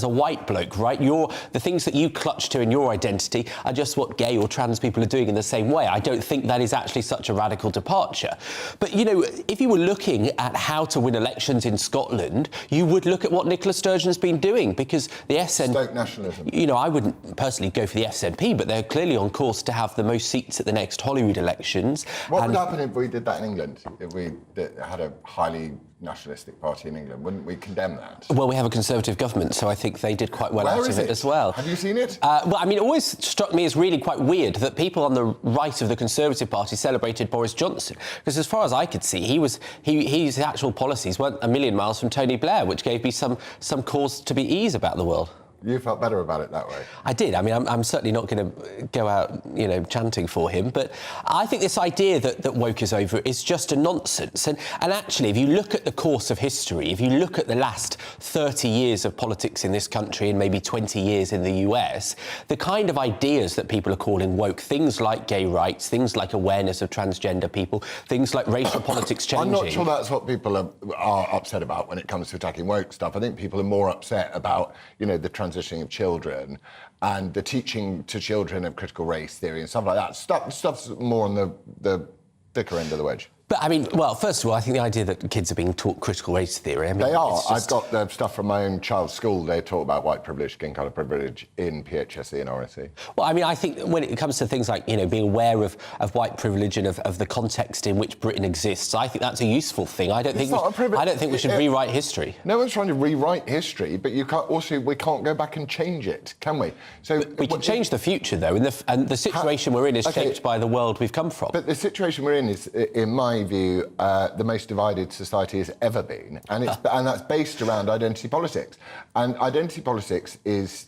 a white bloke, right? The things that you clutch to in your identity are just what gay or trans people are doing in the same way. I don't think that is actually such a radical departure. But, you know, if you were looking at how to win elections in Scotland, you would look at what Nicola Sturgeon's been doing because the SNP... Stoke nationalism. You know, I wouldn't personally go for the SNP, but they're clearly on course to have the most seats at the next Holyrood elections. What would happen if we did that in England? If we had a highly nationalistic party in England? Wouldn't we condemn that? Well, we have a Conservative government, so I think they did quite well out of it as well. Have you seen it? Well, I mean, it always struck me as really quite weird that people on the right of the Conservative Party celebrated Boris Johnson, because as far as I could see, his actual policies weren't a million miles from Tony Blair, which gave me some cause to be ease about the world. You felt better about it that way? I did. I mean, I'm certainly not going to go out, you know, chanting for him, but I think this idea that woke is over is just a nonsense. And actually, if you look at the course of history, if you look at the last 30 years of politics in this country and maybe 20 years in the US, the kind of ideas that people are calling woke, things like gay rights, things like awareness of transgender people, things like racial politics changing... I'm not sure that's what people are upset about when it comes to attacking woke stuff. I think people are more upset about, you know, the transitioning of children and the teaching to children of critical race theory and stuff like that. Stuff's more on the thicker end of the wedge. But, I mean, well, first of all, I think the idea that kids are being taught critical race theory... I mean, they are. I've got the stuff from my own child's school. They talk about white privilege, skin colour privilege in PHSE and RSE. Well, I mean, I think when it comes to things like, you know, being aware of white privilege and of the context in which Britain exists, I think that's a useful thing. I don't think we should rewrite history. No one's trying to rewrite history, but we can't go back and change it, can we? So we can change the future, though, and the situation we're in is shaped by the world we've come from. But the situation we're in is, in my view, the most divided society has ever been, and that's based around identity politics. And identity politics is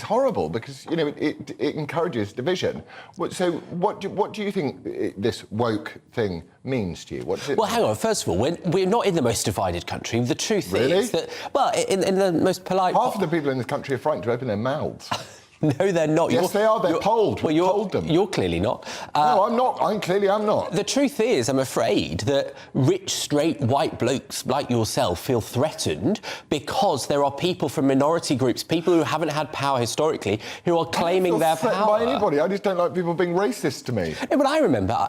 horrible because, you know, it encourages division. So what do you think this woke thing means to you? What does it mean? Hang on. First of all, we're not in the most divided country. The truth is that, well, in the most polite... Half of the people in this country are frightened to open their mouths. No, they're not. Yes, they are. They're polled. Well, told them. You're clearly not. No, I'm not. I'm not. The truth is, I'm afraid, that rich, straight, white blokes like yourself feel threatened because there are people from minority groups, people who haven't had power historically, who are claiming their power. By anybody. I just don't like people being racist to me. No, but I remember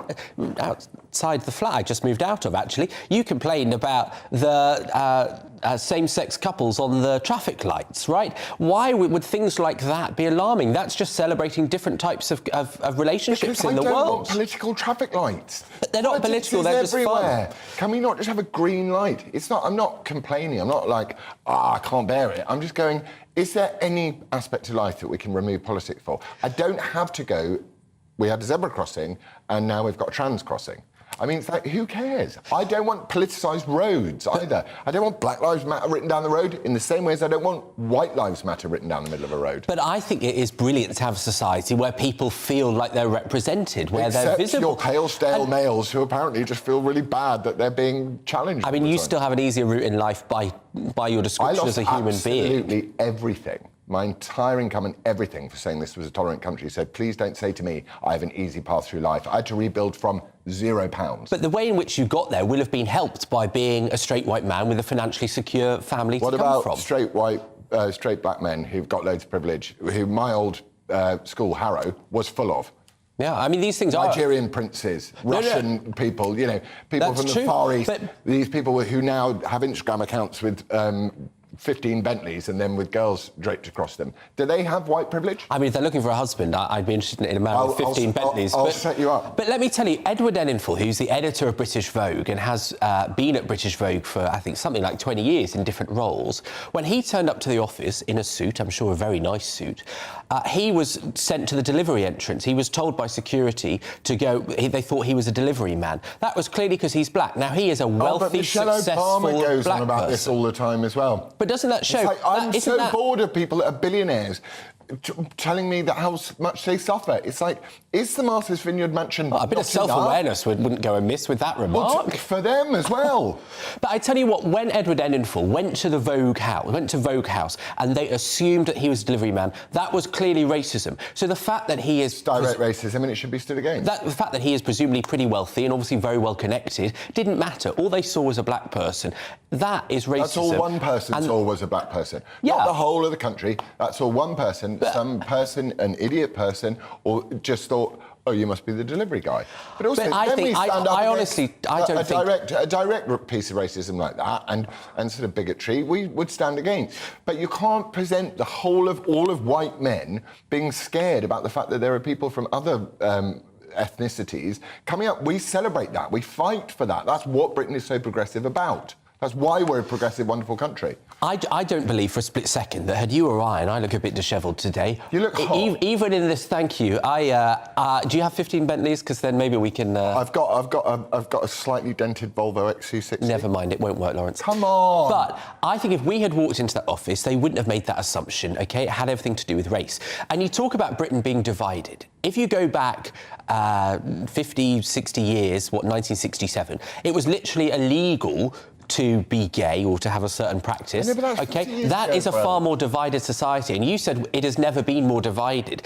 side of the flat I just moved out of, actually, you complained about the same-sex couples on the traffic lights, right? Why would things like that be alarming? That's just celebrating different types of relationships in the I don't world. want political traffic lights. But they're not political, they're just everywhere. fun. Can we not just have a green light? I'm not complaining. I'm not like, I can't bear it. I'm just going, is there any aspect of life that we can remove politics for? I don't have to go, we had a zebra crossing and now we've got a trans crossing. I mean, it's like, who cares? I don't want politicised roads either. I don't want Black Lives Matter written down the road in the same way as I don't want White Lives Matter written down the middle of a road. But I think it is brilliant to have a society where people feel like they're represented, where they're visible. Your pale, stale males who apparently just feel really bad that they're being challenged. I mean, you still have an easier route in life by your description as a human being. Absolutely everything. My entire income and everything for saying this was a tolerant country. So please don't say to me, I have an easy path through life. I had to rebuild from £0. But the way in which you got there will have been helped by being a straight white man with a financially secure family to come from. What about straight black men who've got loads of privilege, who my old school, Harrow, was full of? Yeah, I mean, these things are... Nigerian princes, Russian people, you know, people That's from the Far East. but... These people who now have Instagram accounts with 15 Bentleys and then with girls draped across them. Do they have white privilege? I mean, if they're looking for a husband, I'd be interested in a man with 15 Bentleys. I'll set you up. But let me tell you, Edward Enninful, who's the editor of British Vogue and has been at British Vogue for, I think, something like 20 years in different roles, when he turned up to the office in a suit, I'm sure a very nice suit, he was sent to the delivery entrance. He was told by security to go... They thought he was a delivery man. That was clearly because he's black. Now, he is a wealthy, but Michelle successful Obama goes black on about person. this all the time as well. But doesn't that show... It's like, I'm so bored of people that are billionaires telling me that how much they suffer. It's like, is the Martha's Vineyard mansion a bit of self-awareness wouldn't go amiss with that remark. Well, for them as well. But I tell you what, when Edward Enninful went to Vogue House, and they assumed that he was a delivery man, that was clearly racism. So the fact that he is... It's direct racism, and it should be stood against. The fact that he is presumably pretty wealthy and obviously very well connected didn't matter. All they saw was a black person. That is racism. That's all one person saw was a black person. Yeah. Not the whole of the country. That's all one person. Some person, an idiot person, or just thought, oh, you must be the delivery guy. But also, I think, I honestly, I don't think... A direct piece of racism like that and sort of bigotry, we would stand against. But you can't present the whole of all of white men being scared about the fact that there are people from other ethnicities coming up. We celebrate that. We fight for that. That's what Britain is so progressive about. That's why we're a progressive, wonderful country. I don't believe for a split second that had you or I, and I look a bit dishevelled today. You look hot. Even in this, thank you. Do you have 15 Bentleys? Because then maybe we can... I've got a slightly dented Volvo XC60. Never mind, it won't work, Lawrence. Come on. But I think if we had walked into that office, they wouldn't have made that assumption, OK? It had everything to do with race. And you talk about Britain being divided. If you go back 50, 60 years, 1967, it was literally illegal to be gay or to have a certain practice, OK? That is a far more divided society, and you said it has never been more divided.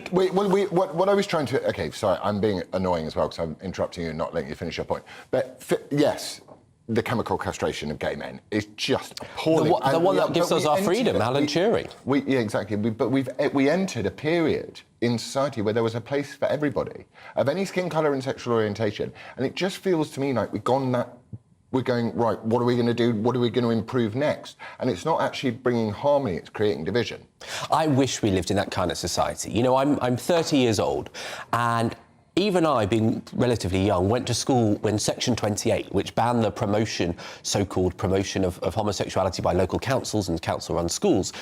What I was trying to... OK, sorry, I'm being annoying as well because I'm interrupting you and not letting you finish your point. But, yes, the chemical castration of gay men is just appalling. The one that gives us our freedom, Alan Turing. Yeah, exactly. But we entered a period in society where there was a place for everybody, of any skin colour and sexual orientation, and it just feels to me like we've gone that... We're going, right, what are we going to do? What are we going to improve next? And it's not actually bringing harmony, it's creating division. I wish we lived in that kind of society. You know, I'm 30 years old, and even I, being relatively young, went to school when Section 28, which banned the so-called promotion of homosexuality by local councils and council-run schools,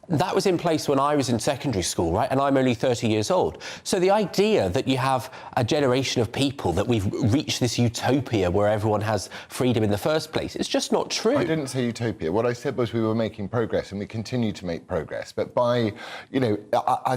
that was in place when I was in secondary school, right? And I'm only 30 years old. So the idea that you have a generation of people, that we've reached this utopia where everyone has freedom in the first place, it's just not true. I didn't say utopia. What I said was we were making progress, and we continue to make progress. But I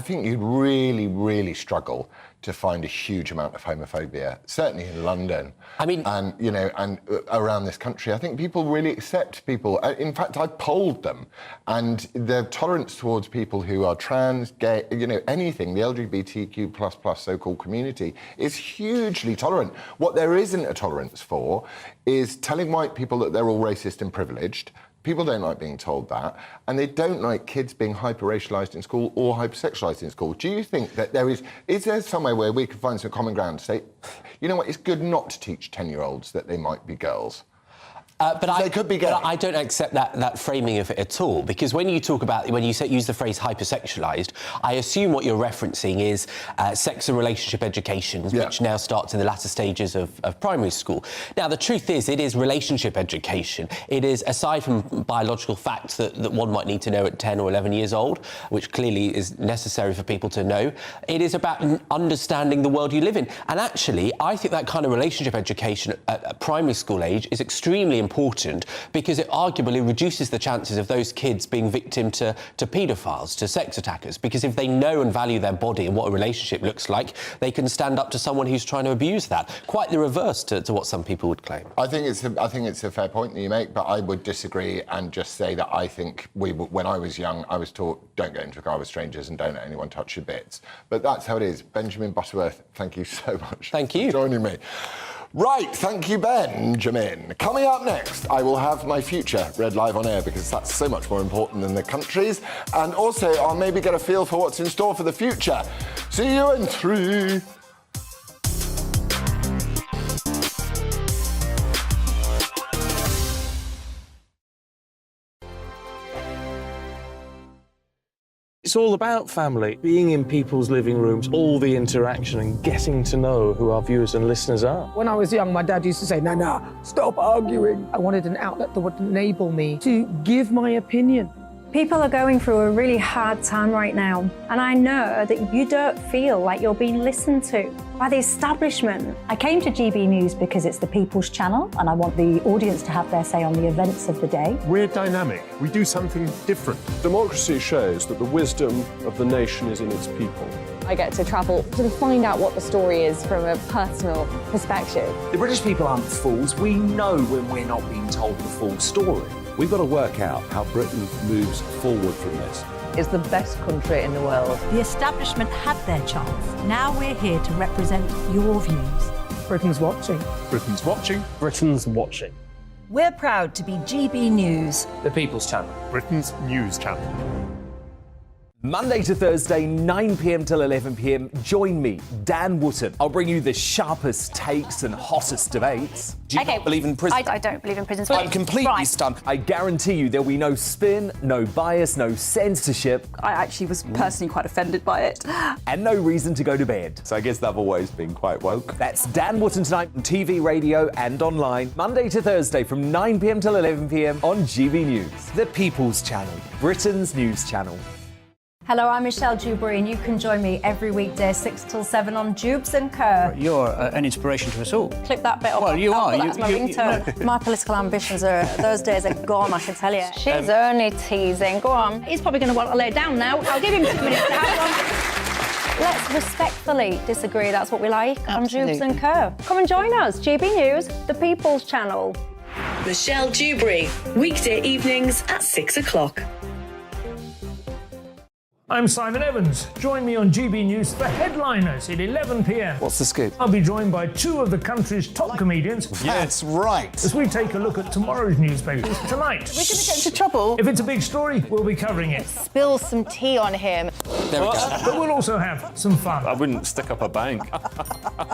think you'd really, really struggle to find a huge amount of homophobia, certainly in London. I mean, and around this country. I think people really accept people. In fact, I polled them, and their tolerance towards people who are trans, gay, anything, the LGBTQ++ so-called community is hugely tolerant. What there isn't a tolerance for is telling white people that they're all racist and privileged, People don't like being told that, and they don't like kids being hyper-racialised in school or hyper-sexualised in school. Do you think that is there somewhere where we could find some common ground to say, you know what, it's good not to teach 10-year-olds that they might be girls? But I don't accept that framing of it at all, because when you talk about, when you use the phrase hypersexualised, I assume what you're referencing is sex and relationship education, which now starts in the latter stages of primary school. Now, the truth is, it is relationship education. It is, aside from biological facts that one might need to know at 10 or 11 years old, which clearly is necessary for people to know, it is about understanding the world you live in. And actually, I think that kind of relationship education at primary school age is extremely important, because it arguably reduces the chances of those kids being victim to paedophiles, to sex attackers, because if they know and value their body and what a relationship looks like, they can stand up to someone who's trying to abuse that. Quite the reverse to what some people would claim. I think it's a fair point that you make, but I would disagree and just say that I think when I was young, I was taught, don't get into a car with strangers and don't let anyone touch your bits. But that's how it is. Benjamin Butterworth, thank you so much. Thank you for joining me. Right, thank you, Benjamin. Coming up next, I will have my future read live on air, because that's so much more important than the country's. And also, I'll maybe get a feel for what's in store for the future. See you in 3. It's all about family, being in people's living rooms, all the interaction and getting to know who our viewers and listeners are. When I was young, my dad used to say, no, stop arguing. I wanted an outlet that would enable me to give my opinion. People are going through a really hard time right now, and I know that you don't feel like you're being listened to by the establishment. I came to GB News because it's the People's Channel, and I want the audience to have their say on the events of the day. We're dynamic. We do something different. Democracy shows that the wisdom of the nation is in its people. I get to travel to find out what the story is from a personal perspective. The British people aren't fools. We know when we're not being told the full story. We've got to work out how Britain moves forward from this. It's the best country in the world. The establishment had their chance. Now we're here to represent your views. Britain's watching. Britain's watching. Britain's watching. We're proud to be GB News. The People's Channel. Britain's news channel. Monday to Thursday, 9 p.m. till 11 p.m. Join me, Dan Wootton. I'll bring you the sharpest takes and hottest debates. Do you not believe in prisons? I don't believe in prisons. I'm completely stunned. I guarantee you there'll be no spin, no bias, no censorship. I actually was personally quite offended by it. And no reason to go to bed. So I guess they've always been quite woke. That's Dan Wootton tonight on TV, radio and online. Monday to Thursday from 9 p.m. till 11 p.m. on GB News. The People's Channel, Britain's news channel. Hello, I'm Michelle Dewberry, and you can join me every weekday 6 till 7 on Jubes and Kerr. You're an inspiration to us all. Clip that bit up. Well, you are. That's my ringtone. My political ambitions those days are gone, I can tell you. She's only teasing. Go on. He's probably going to want to lay down now. I'll give him 2 minutes to have one. Let's respectfully disagree. That's what we like on Jubes and Kerr. Come and join us. GB News, the People's Channel. Michelle Dewberry, weekday evenings at 6 o'clock. I'm Simon Evans. Join me on GB News for Headliners at 11 p.m. What's the scoop? I'll be joined by 2 of the country's top comedians. That's right. As we take a look at tomorrow's newspapers tonight. We're going to get into trouble. If it's a big story, we'll be covering it. Spill some tea on him. There we go. But we'll also have some fun. I wouldn't stick up a bank.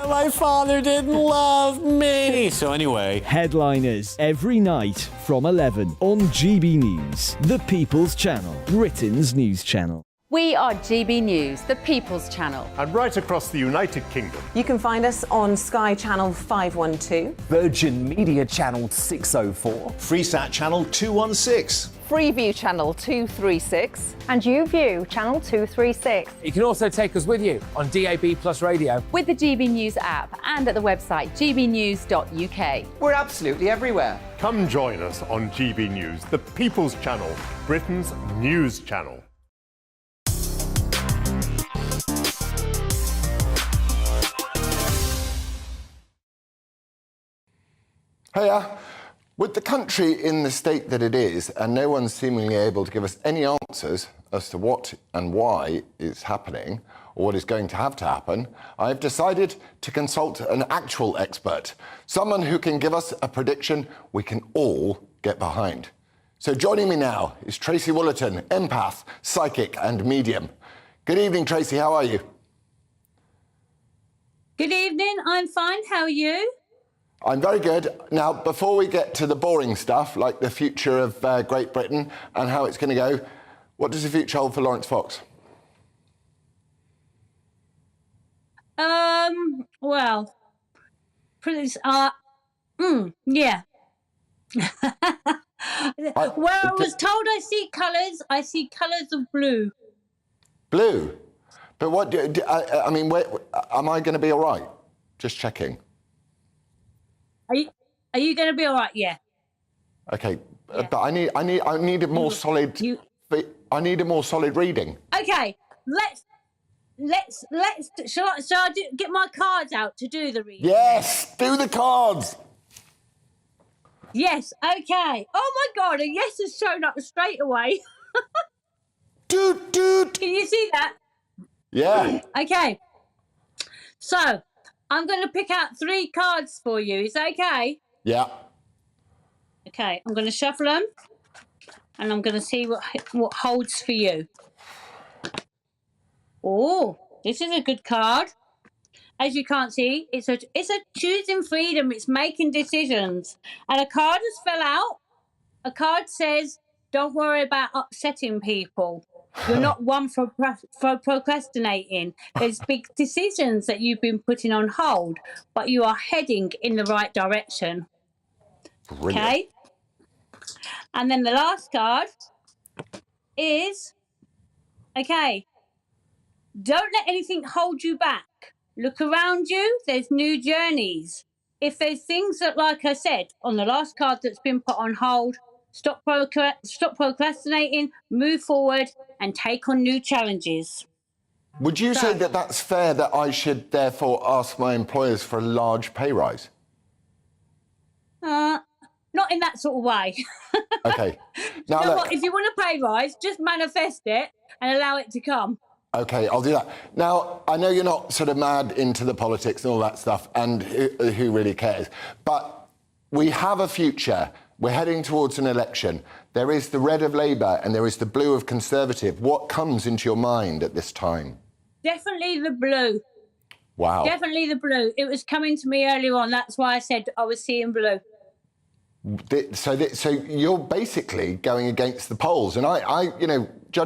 My father didn't love me. So anyway. Headliners every night from 11 on GB News, the People's Channel, Britain's news channel. We are GB News, the People's Channel. And right across the United Kingdom. You can find us on Sky Channel 512. Virgin Media Channel 604. Freesat Channel 216. Freeview Channel 236. And YouView, Channel 236. You can also take us with you on DAB Plus Radio. With the GB News app and at the website gbnews.uk. We're absolutely everywhere. Come join us on GB News, the People's Channel, Britain's news channel. Hiya. With the country in the state that it is, and no one seemingly able to give us any answers as to what and why is happening, or what is going to have to happen, I've decided to consult an actual expert, someone who can give us a prediction we can all get behind. So joining me now is Tracy Woollerton, empath, psychic and medium. Good evening, Tracy. How are you? Good evening. I'm fine. How are you? I'm very good. Now, before we get to the boring stuff, like the future of Great Britain and how it's going to go, what does the future hold for Lawrence Fox? Well, yeah. Where I was told I see colours of blue. Blue? But what, I mean, am I going to be all right? Just checking. Are you going to be all right? Yeah. Okay, but I need a more solid. I need a more solid reading. Okay, let's. Shall I get my cards out to do the reading? Yes, do the cards. Yes. Okay. Oh my God! A yes has shown up straight away. Dude. Can you see that? Yeah. Okay. So I'm going to pick out 3 cards for you. Is that okay? Yeah. Okay. I'm going to shuffle them, and I'm going to see what holds for you. Oh, this is a good card. As you can't see, it's a choosing freedom. It's making decisions. And a card has fell out. A card says, don't worry about upsetting people. You're not one for procrastinating. There's big decisions that you've been putting on hold, but you are heading in the right direction. Brilliant. Okay? And then the last card is, okay, don't let anything hold you back. Look around you, there's new journeys. If there's things that, like I said, on the last card that's been put on hold, stop procrastinating, move forward, and take on new challenges. Would you say that that's fair that I should therefore ask my employers for a large pay rise? Not in that sort of way. Okay. Now, you know what? If you want a pay rise, just manifest it and allow it to come. Okay, I'll do that. Now, I know you're not sort of mad into the politics and all that stuff, and who really cares? But we have a future. We're heading towards an election. There is the red of Labour and there is the blue of Conservative. What comes into your mind at this time? Definitely the blue. Wow. Definitely the blue. It was coming to me earlier on. That's why I said I was seeing blue. So you're basically going against the polls. And I judging